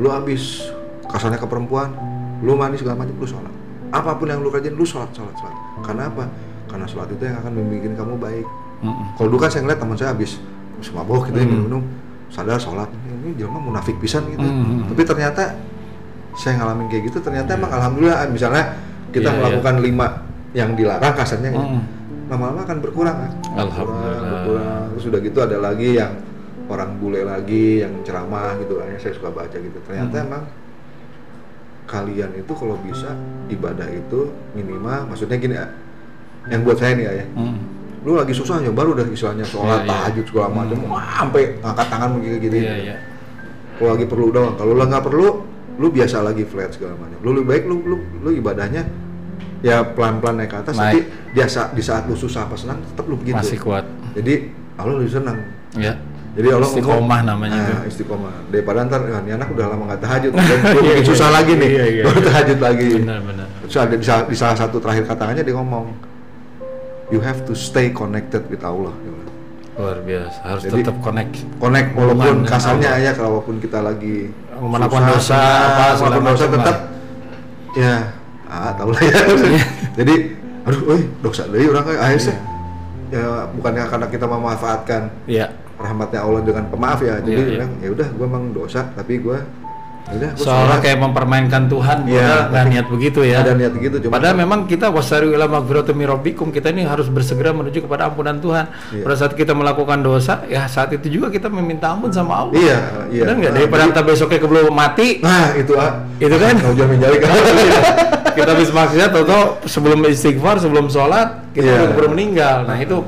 Lu habis kasarnya ke perempuan, lu mandi segala macam, lu sholat. Apapun yang lu kerjain, lu sholat. Karena apa? Karena sholat itu yang akan membuat kamu baik. Kalau dulu kan saya ngeliat teman saya habis mabok gitu, minum, sadar sholat. Ini jelma munafik pisan gitu. Tapi ternyata saya ngalamin kayak gitu, ternyata emang alhamdulillah misalnya kita melakukan 5 yang dilarang kasarnya, lama-lama akan berkurang kan. Alhamdulillah. Berkurang. Terus udah gitu ada lagi yang orang bule lagi yang ceramah gitu, akhirnya saya suka baca gitu. Ternyata emang kalian itu kalau bisa ibadah itu minimal, maksudnya gini ya, yang buat saya nih ya, lu lagi susah ya baru udah istilahnya sholat tahajud segala macam, sampai angkat tangan begini-gini. Kalau lagi perlu doang, kalau lu nggak perlu, lu biasa lagi flat segala macam. Lu lebih baik lu ibadahnya ya pelan-pelan naik ke atas, tapi di saat lu susah apa senang tetap lu begitu. Masih kuat. Jadi Allah lebih senang. Ya. Jadi Allah istiqomah namanya itu. Istiqomah. Daripada ntar ini anak udah lama nggak tahajud, bikin susah lagi nih. Baru tahajud lagi. Benar. Terus ada di salah satu terakhir katanya dia ngomong, you have to stay connected with Allah. Luar biasa. Harus jadi, tetap connect walaupun kasarnya ya, walaupun kita lagi melakukan dosa melakukan dosa tetap ya tahu lah ya. Jadi aduh, dosa deui urang kayak ya bukannya karena kita memanfaatkan rahmatnya Allah dengan pemaaf ya. Jadi bilang ya udah gue emang dosa tapi gue udah seolah kayak mempermainkan Tuhan, nggak niat begitu ya. Ada niat gitu. Padahal memang kita wasari'u ila magfiratin min rabbikum, kita ini harus bersegera menuju kepada ampunan Tuhan. Pada saat kita melakukan dosa, ya saat itu juga kita meminta ampun sama Allah. Iya. Dan nggak daripada kita besoknya keburu mati. Nah itu kan. Mau jamin jari kan. Kita habis maksiat atau sebelum istighfar, sebelum sholat kita udah keburu meninggal. Nah itu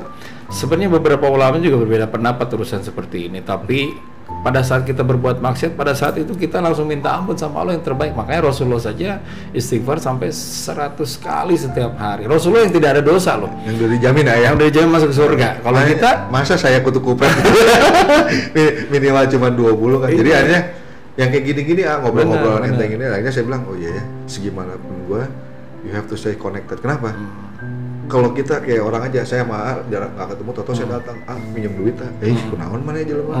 sebenarnya beberapa ulama juga berbeda pendapat urusan seperti ini. Tapi pada saat kita berbuat maksiat, pada saat itu kita langsung minta ampun sama Allah yang terbaik. Makanya Rasulullah saja istighfar sampai 100 kali setiap hari. Rasulullah yang tidak ada dosa loh. Yang udah dijamin ya. Yang udah dijamin masuk surga. Kalau kita masa saya kutuk kupret minimal cuma 20 kan. Jadi akhirnya yang kayak gini-gini ngobrol-ngobrol enteng ini, akhirnya saya bilang oh iya ya, segimanapun gua you have to stay connected. Kenapa? Kalau kita kayak orang aja, saya jarang nggak ketemu, tau saya datang, pinjam duit kunaon mana aja loh.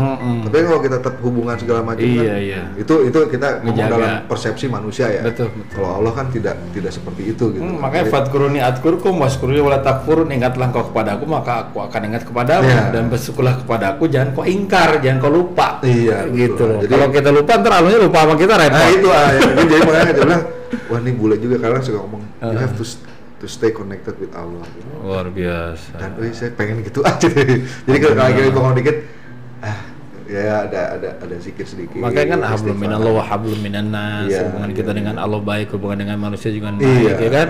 Tapi kalau kita tetap hubungan segala macam itu kita ngomong dalam persepsi manusia ya. Betul. Kalau Allah kan tidak seperti itu gitu. Makanya fadkuruni adkurkum waskuruni wala takfurun, ingatlah kau kepadaku maka aku akan ingat kepadamu, dan bersyukurlah kepadaku, jangan kau ingkar, jangan kau lupa. Iya gitu loh. Jadi kalau kita lupa ntar Allahnya lupa sama kita repot. Nah itu jadi makanya kita bilang wah ini bule juga kadang suka ngomong you have to stay connected with Allah. Luar biasa. Dan saya pengen gitu aja. Jadi kalau lagi bangun dikit, ya ada sedikit. Makanya kan hablum minallah wa hablum minannas. Hubungan kita dengan Allah baik, hubungan dengan manusia juga baik, ya kan?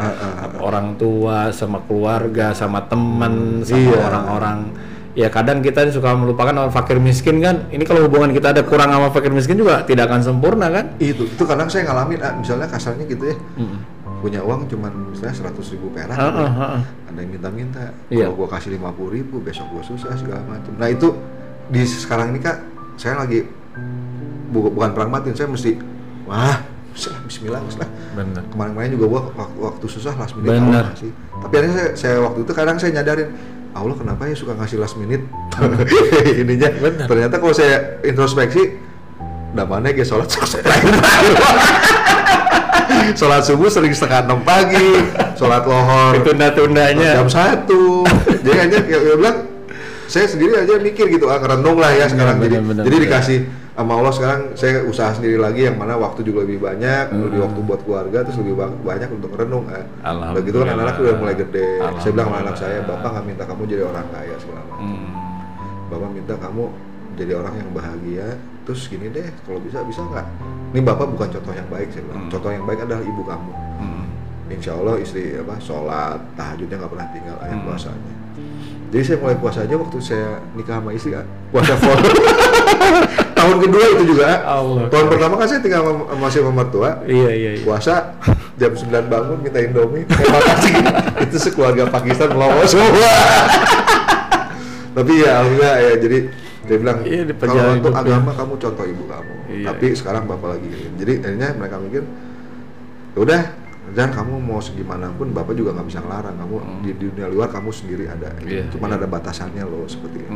Orang tua, sama keluarga, sama teman, sama orang-orang. Ya kadang kita suka melupakan orang fakir miskin kan. Ini kalau hubungan kita ada kurang sama fakir miskin juga tidak akan sempurna kan? Itu kadang saya ngalamin, misalnya kasarnya gitu ya. Punya uang cuman misalnya 100.000 perak, ada yang minta-minta, kalau gua kasih 50.000 besok gua susah segala macam. Nah itu di sekarang ini Kak, saya lagi bukan pragmatis, saya mesti Bismillah. Benar. Kemarin-kemarin juga gua waktu susah last minute Allah sih. Tapi akhirnya saya waktu itu kadang saya nyadarin Allah kenapa ya suka ngasih last minute ininya. Bener. Ternyata kalau saya introspeksi, damane ge sholat sholat subuh sering 5:30 pagi, sholat lohor tunda-tundanya jam 1. Jadi aja ya bilang saya sendiri aja mikir gitu, ngerendong lah ya sekarang. Jadi dikasih sama Allah sekarang saya usaha sendiri lagi yang mana waktu juga lebih banyak, lebih waktu buat keluarga, terus lebih banyak untuk merenung kan. Begitu kan anak-anak udah mulai gede. Saya bilang sama anak saya, Bapak nggak minta kamu jadi orang kaya selama. Bapak minta kamu jadi orang yang bahagia. Terus gini deh, kalau bisa nggak? Ini Bapak bukan contoh yang baik, saya bilang. Contoh yang baik adalah ibu kamu. Insya Allah istri sholat, tahajudnya nggak pernah tinggal, ayat puasanya. Jadi saya mulai puasa aja waktu saya nikah sama istri kan, puasa full. Tahun kedua itu juga. Tahun pertama kan saya tinggal masih sama mertua. Iya. Puasa jam 9 bangun minta Indomie. Terima kasih. Itu sekeluarga Pakistan melongo semua. Tapi ya alhamdulillah ya, jadi dia bilang kalau untuk agama kamu contoh ibu kamu. Tapi sekarang Bapak lagi. Jadi akhirnya mereka mikir, udah, dan kamu mau segimanapun Bapak juga nggak bisa ngelarang kamu di dunia luar kamu sendiri ada. Cuman ada batasannya loh seperti itu.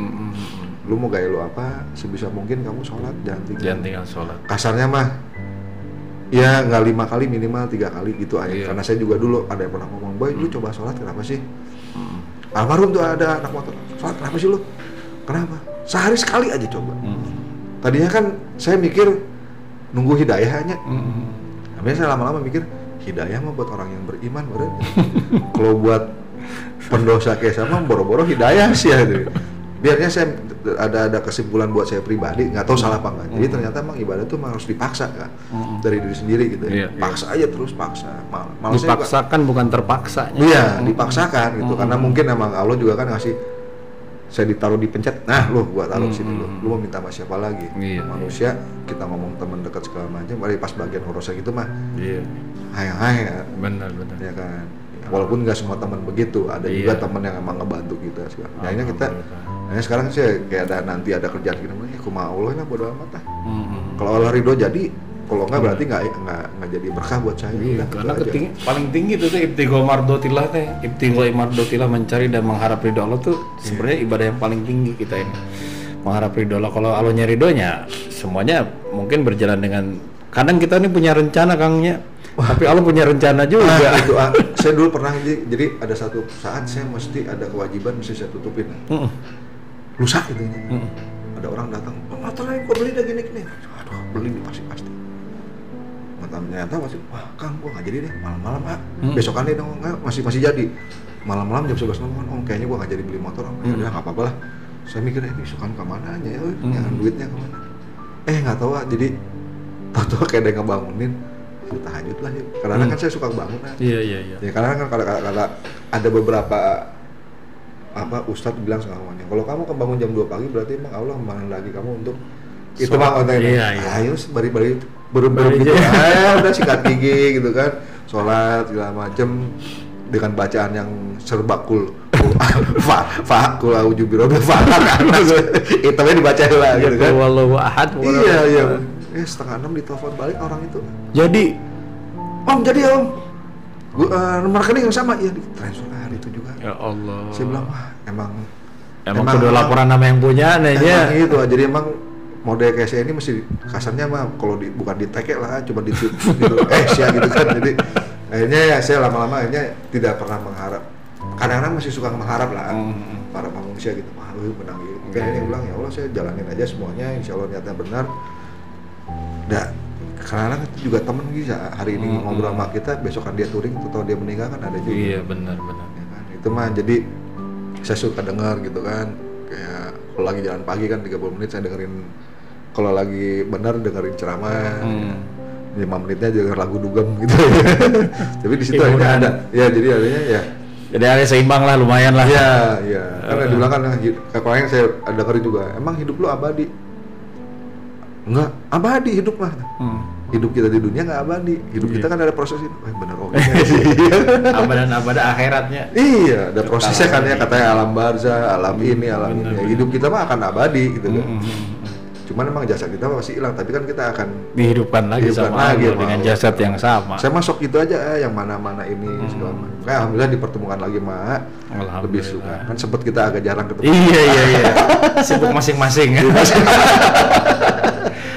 Lu mau gaya lu apa, sebisa mungkin kamu sholat jangan tinggal sholat. Kasarnya mah ya nggak 5 kali, minimal 3 kali gitu aja. Karena saya juga dulu ada yang pernah ngomong, boy lu coba sholat kenapa sih? Almarhum tuh ada anak motor, sholat kenapa sih lu? Kenapa? Sehari sekali aja coba. Tadinya kan saya mikir nunggu hidayahnya. Tapi saya lama-lama mikir hidayah mah buat orang yang beriman berarti. Kalau buat pendosa kayak sama boro-boro hidayah sih ya. biarnya saya ada kesimpulan buat saya pribadi, nggak tahu salah apa enggak. Jadi ternyata emang ibadah tuh harus dipaksa kan, dari diri sendiri gitu. Paksa aja terus paksa. Dipaksakan bukan terpaksa. Iya, dipaksakan gitu. Karena mungkin emang Allah juga kan ngasih, saya ditaruh di pencet, nah lu gua taruh sini lu mau minta sama siapa lagi? Manusia kita ngomong teman dekat segala macam, pas bagian urusan gitu mah. Hai. Benar. Ya kan. Walaupun nggak semua teman begitu, ada juga teman yang emang ngebantu kita segala. Akhirnya kita sekarang sih kayak nanti ada kerjaan gitu, aku mau Allah lah bodo amat lah. Kalau Allah ridho jadi, kalau enggak berarti nggak jadi berkah buat saya. Karena paling tinggi itu tuh ibtigha mardotillah, mencari dan mengharap ridho Allah tuh sebenarnya ibadah yang paling tinggi kita ini. Mengharap ridho Allah. Kalau Allahnya ridhonya, semuanya mungkin berjalan dengan. Kadang kita ini punya rencana Kangnya, tapi Allah punya rencana juga. Itu saya dulu pernah jadi ada satu saat saya mesti ada kewajiban mesti saya tutupin. Lusa gitu ya. Ada orang datang, motornya kok beli dah gini. Aduh, beli nih pasti. Ternyata masih, wah Kang, gua nggak jadi deh malam-malam besokan deh dong, masih jadi malam-malam jam 11 malam, kayaknya gua nggak jadi beli motor. Ya udah nggak apa-apa lah. Saya mikir besokan kemana aja ya, duitnya kemana? Nggak tahu jadi tahu kayak ada yang ngebangunin. Tahajud lah ya. Karena kan saya suka bangun kan. Iya. Ya karena kan kalau ada beberapa ustadz bilang semuanya, kalau kamu kebangun jam 2 pagi berarti emang Allah menghendaki kamu untuk itu mah ayo bari-bari berumur gitu. Udah sikat gigi gitu kan. Sholat segala macem dengan bacaan yang serbakul. Kul a'udzu birabbil falaq. Itemnya dibaca lah gitu kan. Wallahu ahad. Iya. 5:30 ditelepon balik orang itu. Jadi Om, nomor rekening yang sama, iya ditransfer hari itu juga. Ya Allah. Saya bilang, wah emang kudu laporan nama yang punya nanya. Itu, jadi emang model kayak saya ini mesti kasarnya mah kalau bukan diteke lah, cuma gitu gitu kan. Jadi akhirnya ya saya lama-lama akhirnya tidak pernah mengharap. Kadang-kadang masih suka mengharap lah para manusia gitu, lu menang gitu. Kayaknya bilang ya Allah saya jalanin aja semuanya, insya Allah niatnya benar. Karena itu juga temen bisa hari ini ngobrol sama kita, besokan dia touring atau dia meninggal kan ada juga. Iya benar. Ya kan? Itu mah jadi saya suka dengar gitu kan, kayak kalau lagi jalan pagi kan 30 menit saya dengerin, kalau lagi benar dengerin ceramah, 5 menitnya denger lagu dugem gitu. Tapi di situ ada, ya jadi adanya ya. Jadi ada seimbang lah, lumayan lah. Iya. Karena dibilang kan, kalau yang saya dengerin juga, emang hidup lu abadi. Enggak, abadi hidup mah. Hidup kita di dunia nggak abadi, hidup kita kan ada proses itu. Bener abada akhiratnya. Iya, ada prosesnya kan ya, katanya alam barzah, alam ini, alam ini. Ya, hidup kita mah akan abadi gitu kan. Cuman memang jasad kita pasti hilang, tapi kan kita akan dihidupkan lagi sama Allah dengan jasad yang sama. Saya masuk itu aja yang mana-mana ini segala macam. Kayak alhamdulillah dipertemukan lagi Mak. Lebih suka. Kan sempat kita agak jarang ketemu. Iya. Sibuk masing-masing.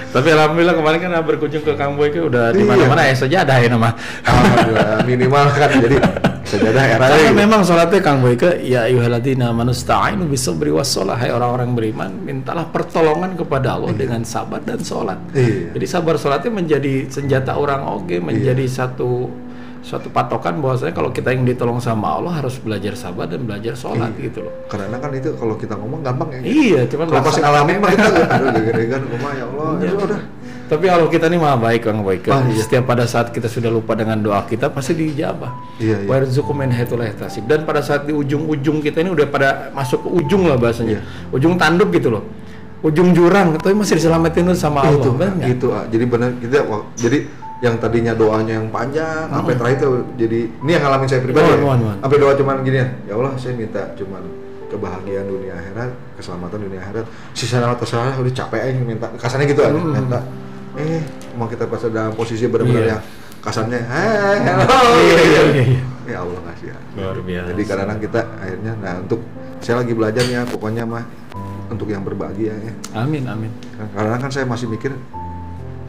Tapi alhamdulillah kemarin kan berkunjung ke Kang Boy udah di mana-mana sajadah ya nama. Alhamdulillah minimal kan jadi sajadah era. Karena memang salatnya Kang Boy ya ayyuhalladzina amanu sta'inu bisabri wassalah, hai orang-orang beriman mintalah pertolongan kepada Allah dengan sabar dan salat. Jadi sabar salatnya menjadi senjata orang menjadi suatu patokan bahwasanya kalau kita yang ditolong sama Allah harus belajar sabar dan belajar sholat gitu loh. Karena kan itu kalau kita ngomong gampang ya. Iya, cuman kalau pas ngalamin mah kita aduh gede-gedean rumah ya Allah. Ya udah. Tapi Allah kita ini maha baik Kang Boy. Setiap pada saat kita sudah lupa dengan doa kita pasti dijabah. Wa yarzuqu min haitsu la yahtasib. Dan pada saat di ujung-ujung kita ini udah pada masuk ke ujung lah bahasanya. Ujung tanduk gitu loh. Ujung jurang, tapi masih diselamatin sama Allah. Gitu. Jadi benar kita jadi yang tadinya doanya yang panjang sampai terakhir itu jadi ini yang ngalamin saya pribadi sampai doa cuman gini ya Allah saya minta cuman kebahagiaan dunia akhirat, keselamatan dunia akhirat, sisa nama terserah udah capek aja minta kasarnya gitu aja minta mau kita pas dalam posisi benar-benar yang kasarnya ya Allah kasih luar biasa. Jadi kadang-kadang kita akhirnya untuk saya lagi belajar ya pokoknya mah untuk yang berbahagia ya. Amin. Karena kan saya masih mikir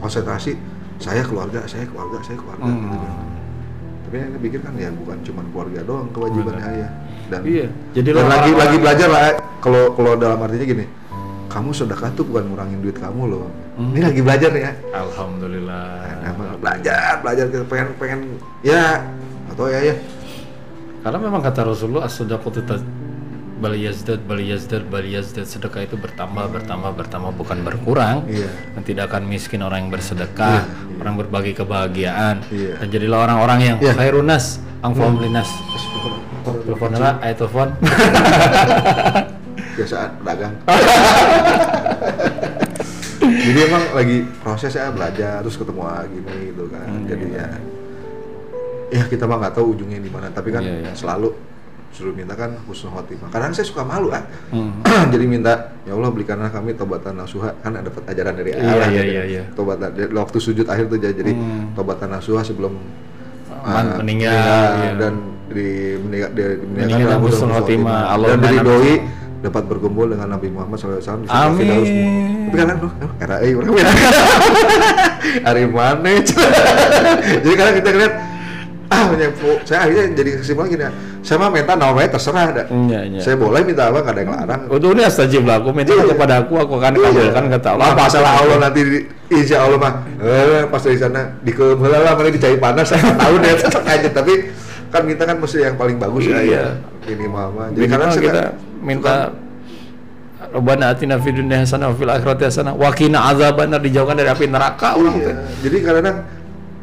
konsentrasi saya keluarga gitu kan. Tapi yang dipikir kan ya bukan cuma keluarga doang kewajibannya ya. Dan jadi lagi belajar lah kalau dalam artinya gini, kamu sedekah tuh bukan ngurangin duit kamu loh. Ini lagi belajar ya. Alhamdulillah. Belajar kita pengen ya atau ya. Karena memang kata Rasulullah as-sadaqatu bal yazdad, sedekah itu bertambah, bukan berkurang. Dan tidak akan miskin orang yang bersedekah, orang berbagi kebahagiaan. Dan jadilah orang-orang yang khairun nas anfa'uhum linnas. Telepon lah, telepon. Biasaan dagang. Jadi emang lagi proses ya, belajar terus ketemu gini gitu kan. Jadi ya kita mah nggak tahu ujungnya di mana, tapi kan selalu minta kan husnul khotimah. Kadang saya suka malu jadi minta, ya Allah belikanlah kami taubatan nasuha, kan ada ajaran dari Allah. Taubatan waktu sujud akhir tuh jadi taubatan nasuha sebelum meninggal dan meninggal husnul khotimah. Dan dari doi dapat berkumpul dengan Nabi Muhammad SAW. Amin. Tapi kan era orang beda. Hari mana? Jadi kadang kita lihat saya akhirnya jadi kesimpulan gini ya, saya mah minta namanya terserah dah. Saya boleh minta apa, nggak ada yang larang. Untuk ini astajib lah, aku minta kepada aku akan kabulkan, kata Allah. Masalah Allah nanti insya Allah mah pas dari sana dikemelah lah, mana dicari panas 1 tahun ya tetap aja. Tapi kan kita kan mesti yang paling bagus ya. Ini mama. Jadi karena kita minta Rabbana atina fid dunya hasanah wa fil akhirati hasanah wa qina azabannar, dijauhkan dari api neraka orang teh. Jadi kadang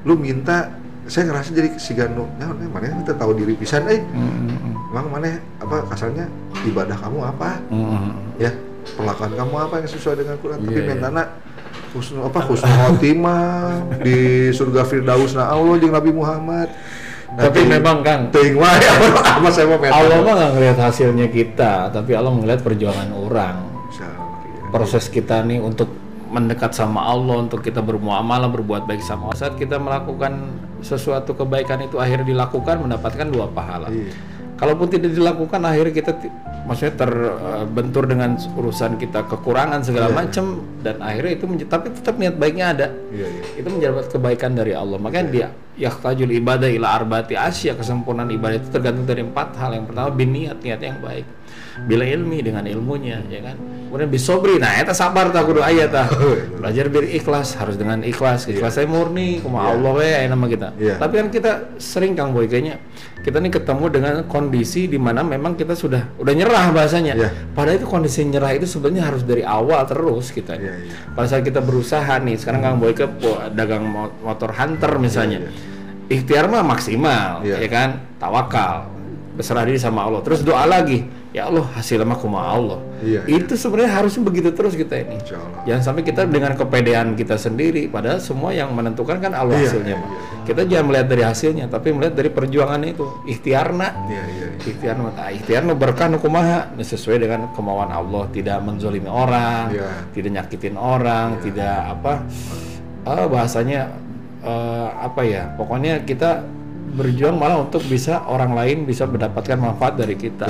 lu minta, saya ngerasa jadi si Gano, mana kita tahu diri pisan emang mana apa kasarnya ibadah kamu apa? Ya, perlakuan kamu apa yang sesuai dengan Quran, tapi mentana husnul khotimah di surga Firdausna Allah jeung Nabi Muhammad. Tapi memang Kang, Allah mah nggak ngelihat hasilnya kita, tapi Allah melihat perjuangan orang. Proses kita nih untuk mendekat sama Allah, untuk kita bermuamalah, berbuat baik sama Allah. Saat kita melakukan sesuatu kebaikan itu akhirnya dilakukan, mendapatkan 2 pahala. Kalaupun tidak dilakukan, akhirnya kita maksudnya terbentur dengan urusan kita, kekurangan segala macam, dan akhirnya itu tapi tetap niat baiknya ada. Itu mendapat kebaikan dari Allah. Makanya dia yahtajul ibadah ila arba'ati asya, kesempurnaan ibadah itu tergantung dari 4 hal. Yang pertama niat yang baik. Bila ilmi, dengan ilmunya, ya kan. Kemudian bisobri, nah eta sabar tah kudu aya tah. Belajar berikhlas, harus dengan ikhlas. Ikhlas saya murni kumaha Allah we aya nama kita. Tapi kan kita sering Kang Boy kayaknya kita nih ketemu dengan kondisi di mana memang kita udah nyerah bahasanya. Padahal itu kondisi nyerah itu sebenarnya harus dari awal terus kita. Pada saat kita berusaha nih, sekarang Kang Boy ke dagang motor hunter misalnya. Ikhtiar mah maksimal, ya kan? Tawakal, berserah diri sama Allah. Terus doa lagi, ya Allah hasilnya mah kumaha Allah. Itu sebenarnya harusnya begitu terus kita ini. Jangan sampai kita dengan kepedean kita sendiri, padahal semua yang menentukan kan Allah hasilnya. Kita jangan melihat dari hasilnya, tapi melihat dari perjuangan itu. Ikhtiarna. Ikhtiarna berkah kumaha sesuai dengan kemauan Allah, tidak menzalimi orang, tidak nyakitin orang, tidak bahasanya pokoknya kita berjuang malah untuk bisa orang lain bisa mendapatkan manfaat dari kita.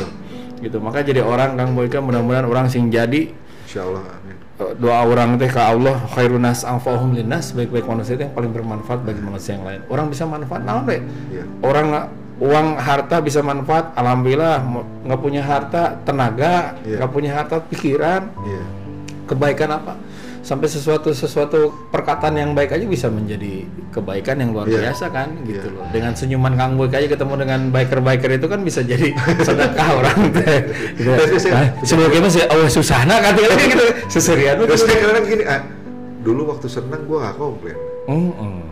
Gitu. Maka jadi orang Kang Boyka, mudah-mudahan orang sing jadi insyaallah amin. Doa orang teh ke Allah khairun nas anfa'uhum linnas, baik-baik manusia itu yang paling bermanfaat bagi manusia yang lain. Orang bisa manfaat naon deh. Orang uang harta bisa manfaat, alhamdulillah. Nggak punya harta tenaga, nggak punya harta pikiran. Kebaikan apa? Sampai sesuatu perkataan yang baik aja bisa menjadi kebaikan yang luar biasa kan gitu loh. Dengan senyuman Kang Boy aja ketemu dengan biker itu kan bisa jadi sedekah orang teh. Sebelumnya sih susahna kan gitu. Seserian terus kadang gini, dulu waktu senang gua enggak komplain.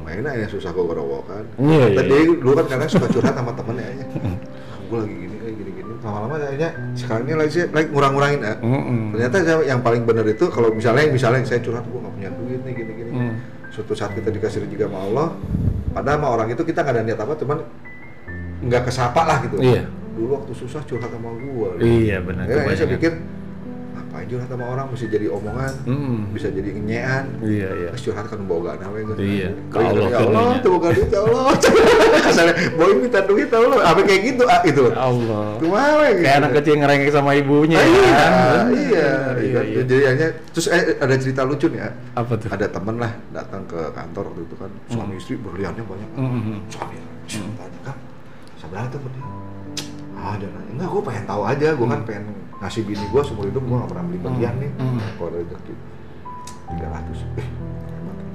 Mainnya yang susah gua kerowokan. Tadi dulu kan kadang suka curhat sama temennya aja. Gua lagi gini lama-lama kayaknya sekarang ini lagi ngurang-ngurangin ternyata yang paling benar itu kalau misalnya saya curhat gue nggak punya duit nih gini-gini suatu saat kita dikasih rezeki sama Allah, padahal sama orang itu kita nggak ada niat apa, cuman nggak kesapa lah gitu. Dulu waktu susah curhat sama gue benar. Akhirnya saya pikir ngapain curhat sama orang, mesti jadi omongan, bisa jadi ngean. Terus curhat kan boga nawe gitu. Kalau ya Allah tuh boga duit ya Allah. Kasarnya boy minta duit ya Allah. Apa kayak gitu itu. Allah. Kumaha gitu. Kayak anak kecil ngerengek sama ibunya. Jadi hanya terus ada cerita lucu nih ya. Apa tuh? Ada temen lah datang ke kantor waktu itu kan, suami istri berliannya banyak. Suami tanya kan, sebenarnya tuh dia. Dia nanya, enggak, gue pengen tahu aja, gue kan pengen ngasih bini gue seumur hidup, gue gak pernah beli berlian nih. Kalau ada rezeki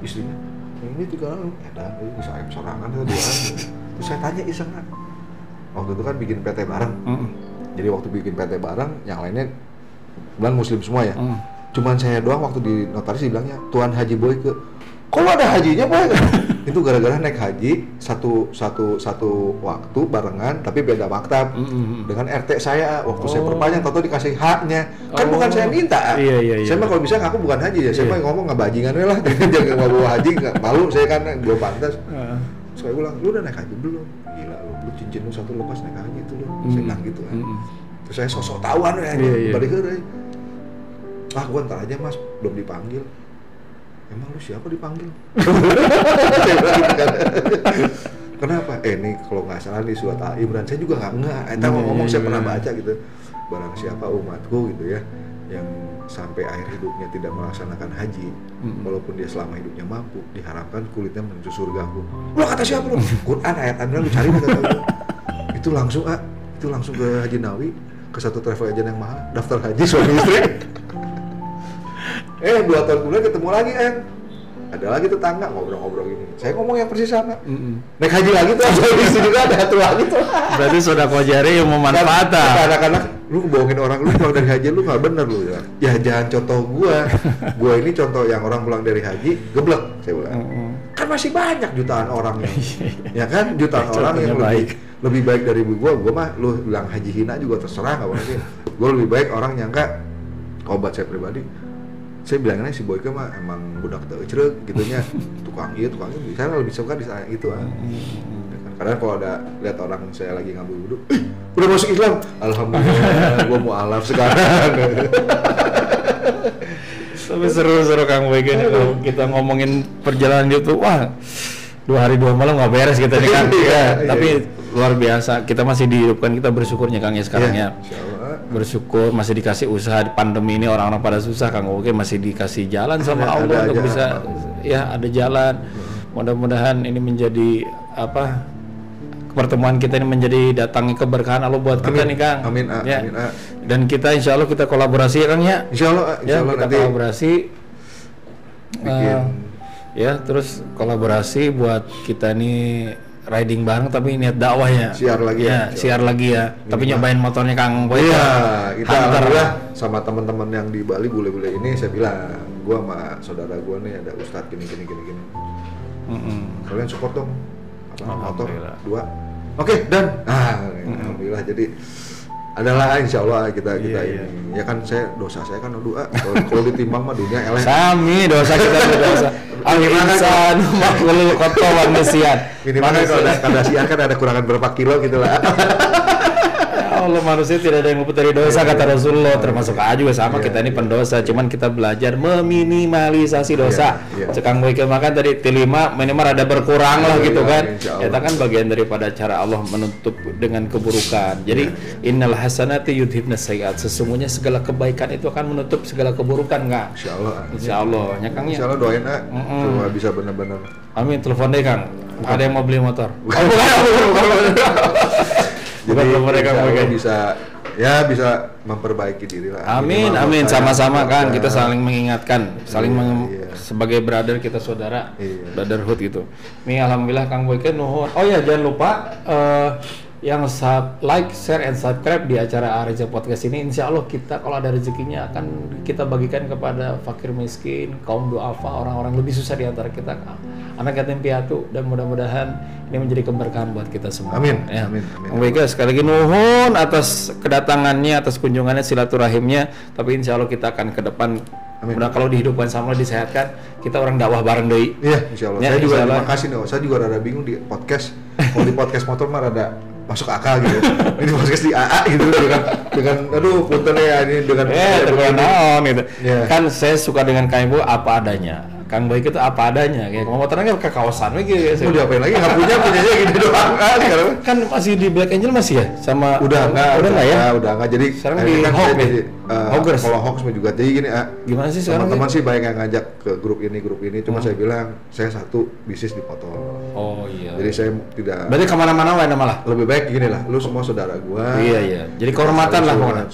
300, istrinya ini 300, edan, bisa sorangan atau 200. Terus saya tanya iseng kan, waktu itu kan bikin PT bareng, Jadi waktu bikin PT bareng, yang lainnya bilang muslim semua ya. Cuman saya doang waktu di notaris bilangnya Tuan Haji Boyke. Kalau ada hajinya Boy? Itu gara-gara naik haji satu waktu barengan tapi beda maktab dengan RT saya waktu saya perpanjang tahu dikasih haknya. Kan bukan saya minta. Iya. Saya mah kalau bisa ngaku bukan haji ya. Saya mah ngomong ngebajingan we lah. Jangan bawa haji nggak malu saya kan belum pantas. Saya bilang, lu udah naik haji belum? Gila lu cincin lu satu lepas naik haji itu lu. Saya bilang gitu kan. Terus saya sosok tawan ya, balik heureuy. Ah, gua ntar aja Mas, belum dipanggil. Emang lu siapa dipanggil? Saya bilang gitu kan. Kenapa? Ini kalau nggak salah di surat Al-Imran, saya juga nggak. Eta ngomong saya pernah baca gitu. Barang siapa umatku gitu ya, yang sampai akhir hidupnya tidak melaksanakan haji, walaupun dia selama hidupnya mampu, diharapkan kulitnya menuju surgaku. Lu kata siapa lu? Quran ayat-ayatnya lu cari kata lu. Itu langsung ke Haji Nawi, ke satu travel agent yang mahal, daftar haji suami istri. 2 tahun kemudian ketemu lagi ada lagi tetangga ngobrol-ngobrol gini. Saya ngomong yang persis sama. Naik haji lagi tuh, di sini juga ada satu lagi tuh. Berarti sodako jari yang memanfaatkan. Anak-anak lu bohongin orang lu pulang dari haji lu nggak bener lu ya. Ya jangan contoh gua ini contoh yang orang pulang dari haji geblek saya bilang. Kan masih banyak jutaan orang yang ya kan jutaan orang yang lebih baik dari gua mah lu bilang haji hina juga terserah nggak apa-apa. Gua lebih baik orang nyangka obat saya pribadi. Saya bilangnya si Boyke mah emang budak teu ecreug gitunya, tukang itu, saya lebih suka di sana gitu kan. Karena kalau ada lihat orang saya lagi ngabul-buduk, udah masuk Islam, alhamdulillah, gua mualaf sekarang. Tapi seru Kang Boyke nih kalau kita ngomongin perjalanan YouTube, wah 2 hari 2 malam nggak beres kita nih Kang. Tapi luar biasa, kita masih dihidupkan, kita bersyukurnya Kang ya sekarang ya. Bersyukur masih dikasih usaha di pandemi ini, orang-orang pada susah Kang Boyke masih dikasih jalan sama Allah untuk bisa ya ada jalan. Mudah-mudahan ini menjadi pertemuan kita ini menjadi datangi keberkahan Allah buat kita nih Kang. Amin. Ya. Dan kita insya Allah kita kolaborasi ya Kang ya. Insya Allah kita nanti kolaborasi. Ya terus kolaborasi buat kita nih riding bareng tapi niat dakwahnya. Siar lagi ya. Tapi nyobain motornya Kang Boyke. Iya, kita alhamdulillah sama teman-teman yang di Bali bule-bule ini saya bilang, gua sama saudara gua nih ada ustadz gini. Kalian support dong. Motor 2. Oke, dan alhamdulillah jadi adalah insyaallah kita ini. Ya kan dosa saya kan doa. Kalau ditimbang mah dunia eleh. Sami dosa kita berdosa. Al-insan makhluk kotor manusia. Minimal kalau ada siar kan ada kurangan berapa kilo gitu lah. Allah manusia tidak ada yang luput dari dosa kata Rasulullah, termasuk A juga sama kita ini pendosa, cuman kita belajar meminimalisasi dosa. Cekang Boyke makan tadi T5 minimal ada berkurang lah gitu kan. Itu kan bagian daripada cara Allah menutup dengan keburukan. Jadi innal hasanati yudhibnas sayyi'at, sesungguhnya segala kebaikan itu akan menutup segala keburukan enggak? Insyaallah. Ya Kang ya. Insyaallah doain cuma bisa benar-benar. Amin. Telepon deh Kang. Ada yang mau beli motor? Bukan. Jadi mereka bisa memperbaiki diri lah. Amin sama-sama kan kita saling mengingatkan, sebagai brother kita saudara, brotherhood gitu. Nih alhamdulillah Kang Boyke nuhun. Oh ya jangan lupa yang like, share, and subscribe di acara Areza Podcast ini. Insya Allah kita kalau ada rezekinya akan kita bagikan kepada fakir miskin, kaum duafa, orang-orang lebih susah di antara kita, anak yatim piatu, dan mudah-mudahan ini menjadi keberkahan buat kita semua. Amin. Ya. Amin. Guys, sekali lagi nuhun atas kedatangannya, atas kunjungannya, silaturahimnya. Tapi insya Allah kita akan ke depan. Udah kalau dihidupkan sama disehatkan, kita orang dakwah bareng doi. Iya, insya Allah. Ya, saya juga terima kasih nih. Saya juga rada bingung di podcast. Kalau di podcast motor mah rada masuk akal gitu. Ini podcast di AA gitu dengan aduh punten ya ini dengan gitu. Yeah. Kan saya suka dengan Kang Ibu apa adanya. Kang Boyke itu apa adanya, kayak motornya ke kawasan gitu ya. Mau diapain lagi? Nggak punyanya gini doang kan masih di Black Angel masih ya sama udah nggak ya? Udah nggak jadi sekarang di Hawk nih. Hoggers. Kalau Hawks juga jadi gini gimana sih sekarang? Teman-teman sih banyak yang ngajak ke grup ini cuma saya bilang saya satu bisnis di motor. Oh iya. Jadi saya tidak. Berarti kemana-mana lah malah. Lebih baik gini lah, lu semua saudara gua. Iya. Jadi kehormatan lah pokoknya.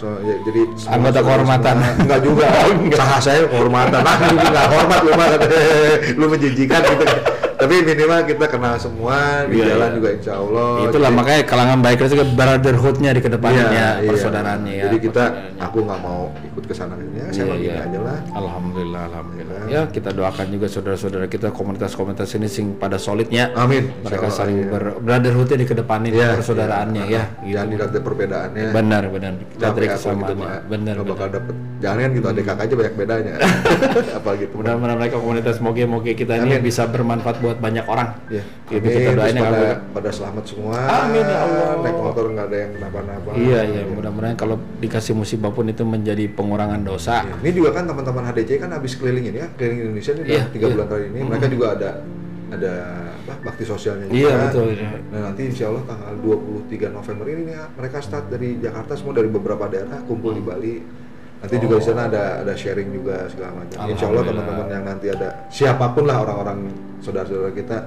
Jadi anggota kehormatan. Enggak juga. Saha saya kehormatan. Nah, juga enggak hormat lu mah. Lu menjijikan gitu. Tapi minimal kita kenal semua di jalan juga insya Allah. Itulah jadi, makanya kalangan bikers juga brotherhood-nya di kedepannya, persaudaraannya ya. Jadi kita, aku nggak mau ikut ke sana ya, saya begini aja lah. Alhamdulillah. Ya kita doakan juga saudara-saudara kita komunitas-komunitas ini sing pada solidnya. Amin. Mereka saling brotherhood-nya di kedepanin persaudaraan ya. Gitu. Jangan dilihat perbedaannya. Benar. Kita dari kesamaannya. Benar. Bakal dapet. Jangan kan gitu ada kakak aja banyak bedanya. Apa gitu. Mudah-mudahan mereka komunitas moge kita ini bisa bermanfaat buat banyak orang. Ya. Itu kita doain pada selamat semua. Amin ya Allah. Naik motor nggak ada yang napa-napa. Iya. Mudah-mudahan kalau dikasih musibah pun itu menjadi pengurangan dosa. Ya. Ini juga kan teman-teman HDC kan habis kelilingin ya, keliling Indonesia ini udah 3 bulan kali ini. Mereka juga ada bakti sosialnya juga. Iya betul. Nah nanti insya Allah tanggal 23 November ini ya, mereka start dari Jakarta semua dari beberapa daerah kumpul di Bali. Nanti juga di sana ada sharing juga segala macam. Insya Allah teman-teman yang nanti ada siapapun lah orang-orang saudara-saudara kita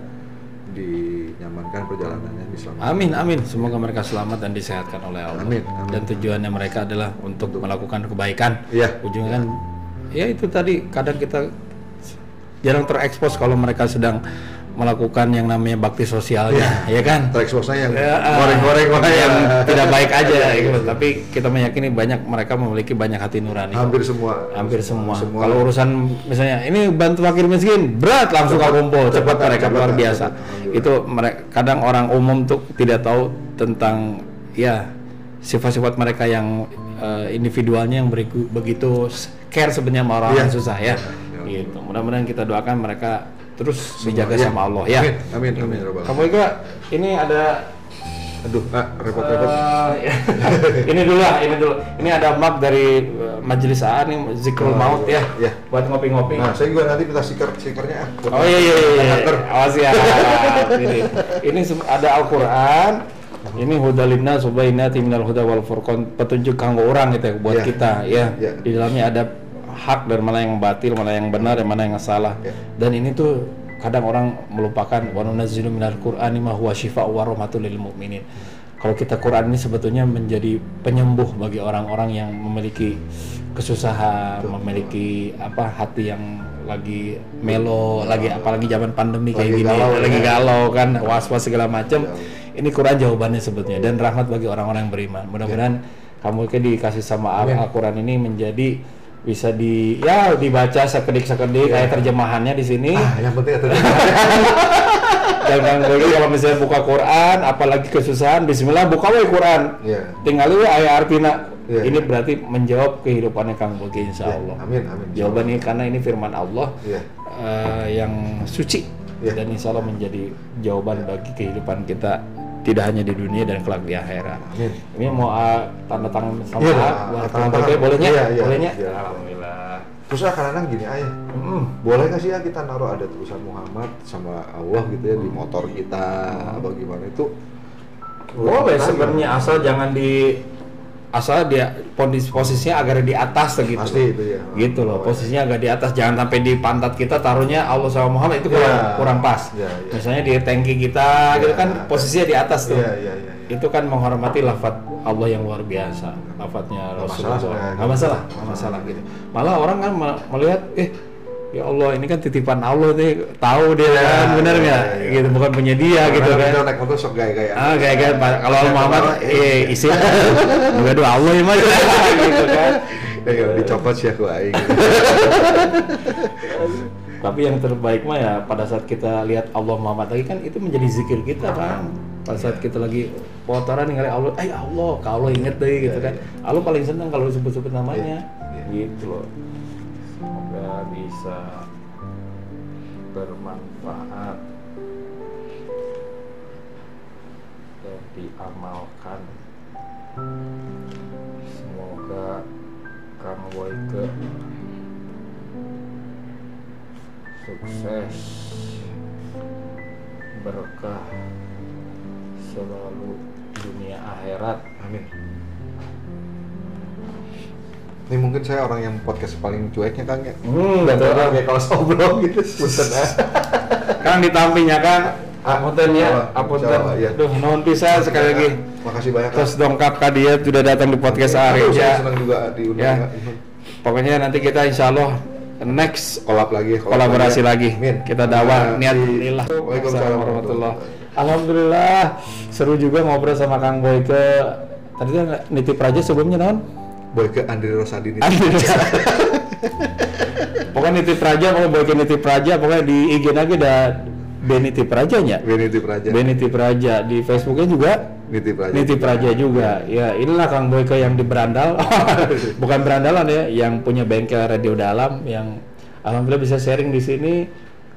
dinyamankan perjalanannya diselamatkan. Amin. Semoga mereka selamat dan disehatkan oleh Allah. Amin. Dan tujuannya mereka adalah untuk melakukan kebaikan. Iya. Ujungnya kan ya itu tadi kadang kita jarang terekspos kalau mereka sedang melakukan yang namanya bakti sosialnya, ya kan? Tereksposnya yang goreng-goreng yang tidak baik aja, gitu. Tapi kita meyakini banyak mereka memiliki banyak hati nurani. Hampir semua. Kalau urusan misalnya ini bantu fakir miskin, berat langsung kumpul, cepat mereka luar biasa. Itu mereka kadang orang umum tuh tidak tahu tentang ya sifat-sifat mereka yang individualnya yang begitu care sebenarnya sama orang yang susah ya. Gitu. Mudah-mudahan kita doakan mereka terus dijaga sama Allah ya. Amin. Kamu juga ini ada repot-repot. Ini dulu. Ini ada map dari Majelis AA nih Zikrul Maut ya. Buat ngopi-ngopi. Nah, saya juga nanti minta stikernya. Oh iya. Awas ya. Ini ada Al-Qur'an. Ini hudalina subainati minal huda wal furqan, petunjuk kanggo orang gitu ya buat kita ya. Di dalamnya ada hak dan mana yang batil, mana yang benar dan mana yang salah. Dan ini tuh kadang orang melupakan wa nunazzilu minal qur'ani ma huwa syifaa'u wa rahmatul lil mu'minin. Kalau kita Quran ini sebetulnya menjadi penyembuh bagi orang-orang yang memiliki kesusahan, memiliki hati yang lagi melo, lagi apalagi zaman pandemi kayak gini, lagi galau kan, was-was segala macam. Ini Quran jawabannya sebetulnya dan rahmat bagi orang-orang yang beriman. Mudah-mudahan kamu dikasih sama Al-Quran ini menjadi bisa dibaca sekedik kayak terjemahannya di sini. Yang penting terjemahannya. Dan kalau misalnya buka Quran, apalagi kesusahan, Bismillah buka Quran. Tinggal ayat artina. Ini berarti menjawab kehidupannya Kang Bogi insya Allah. Amin. Jawabannya karena ini firman Allah yang suci dan insya Allah menjadi jawaban bagi kehidupan kita. Tidak hanya di dunia dan kelak di akhirat. Ini mau tanda tangan sama bolehnya? Bolehnya? Alhamdulillah. Terus kadang-kadang gini ayah, boleh nggak sih ya kita naruh ada tulisan Muhammad sama Allah gitu ya di motor kita, apa gimana itu? Boleh sebenarnya asal dia posisinya agar di atas gitu. Pasti itu ya. Gitu loh, posisinya agak di atas, jangan sampai di pantat kita taruhnya Allah sama Muhammad itu kurang pas. Misalnya di tangki kita gitu kan posisinya di atas tuh. Itu kan menghormati lafaz Allah yang luar biasa, lafaznya Rasulullah. Nggak masalah gitu. Malah orang kan melihat ya Allah ini kan titipan Allah deh, tahu dia kan benar nggak? Gitu bukan punya dia gitu kan. Naik motor sok gaya-gaya. Gaya-gaya. Kalau Muhammad isi juga doa Allah ya mas. Gitu kan. Dicopot sih aku aing. Tapi yang terbaik mah ya pada saat kita lihat Allah Muhammad lagi kan itu menjadi zikir kita kan. Pada saat kita lagi motoran ningali Allah, Allah, kalau inget deh gitu kan. Allah paling senang kalau disebut-sebut namanya. Gitu loh. Semoga bisa bermanfaat dan diamalkan. Semoga Kang Boyke sukses, berkah selalu dunia akhirat. Amin. Ini mungkin saya orang yang podcast paling cueknya Kang ya. Dan orang kayak kalau sobrong gitu. Punten Kang ditampinya Kang. Apunten ya, apunten. Duh, nuhun pisan sekali lagi. Makasih banyak. Terus dongkap ka dia sudah datang di podcast Ari ya. Senang juga diundang. Ya. Pokoknya nanti kita insya Allah next kolaborasi lagi. Amin. Kita dakwah niat lillah. Waalaikumsalam warahmatullahi. Alhamdulillah seru juga ngobrol sama Kang Boyke. Tadi kan nitip raja sebelumnya naon? Boyke Andri Rosadi. Pokoknya nitip raja, Boyke nitip raja, pokoknya di IG lagi ada Benitip Rajanya. Benitip Raja di Facebooknya juga. Nitip Raja juga. Ya inilah Kang Boyke yang di Berandal. Bukan berandalan ya, yang punya bengkel radio dalam yang alhamdulillah bisa sharing di sini.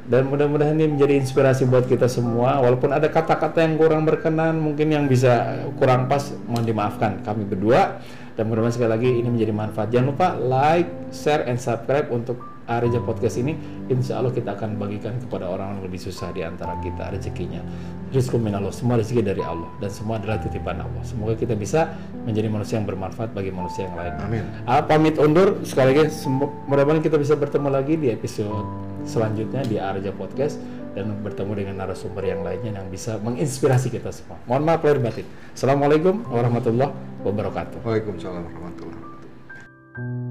Dan mudah-mudahan ini menjadi inspirasi buat kita semua. Walaupun ada kata-kata yang kurang berkenan, mungkin yang bisa kurang pas, mohon dimaafkan kami berdua. Dan mudah-mudahan sekali lagi ini menjadi manfaat. Jangan lupa like, share, and subscribe untuk Areja Podcast ini. Insya Allah kita akan bagikan kepada orang yang lebih susah di antara kita rezekinya. Rizqu minallah, semua rezeki dari Allah dan semua adalah titipan Allah. Semoga kita bisa menjadi manusia yang bermanfaat bagi manusia yang lain. Amin. Pamit undur sekali lagi. Mudah-mudahan kita bisa bertemu lagi di episode selanjutnya di Areja Podcast dan bertemu dengan narasumber yang lainnya yang bisa menginspirasi kita semua. Mohon maaf lahir batin. Assalamualaikum warahmatullahi wabarakatuh. Waalaikumsalam warahmatullahi wabarakatuh.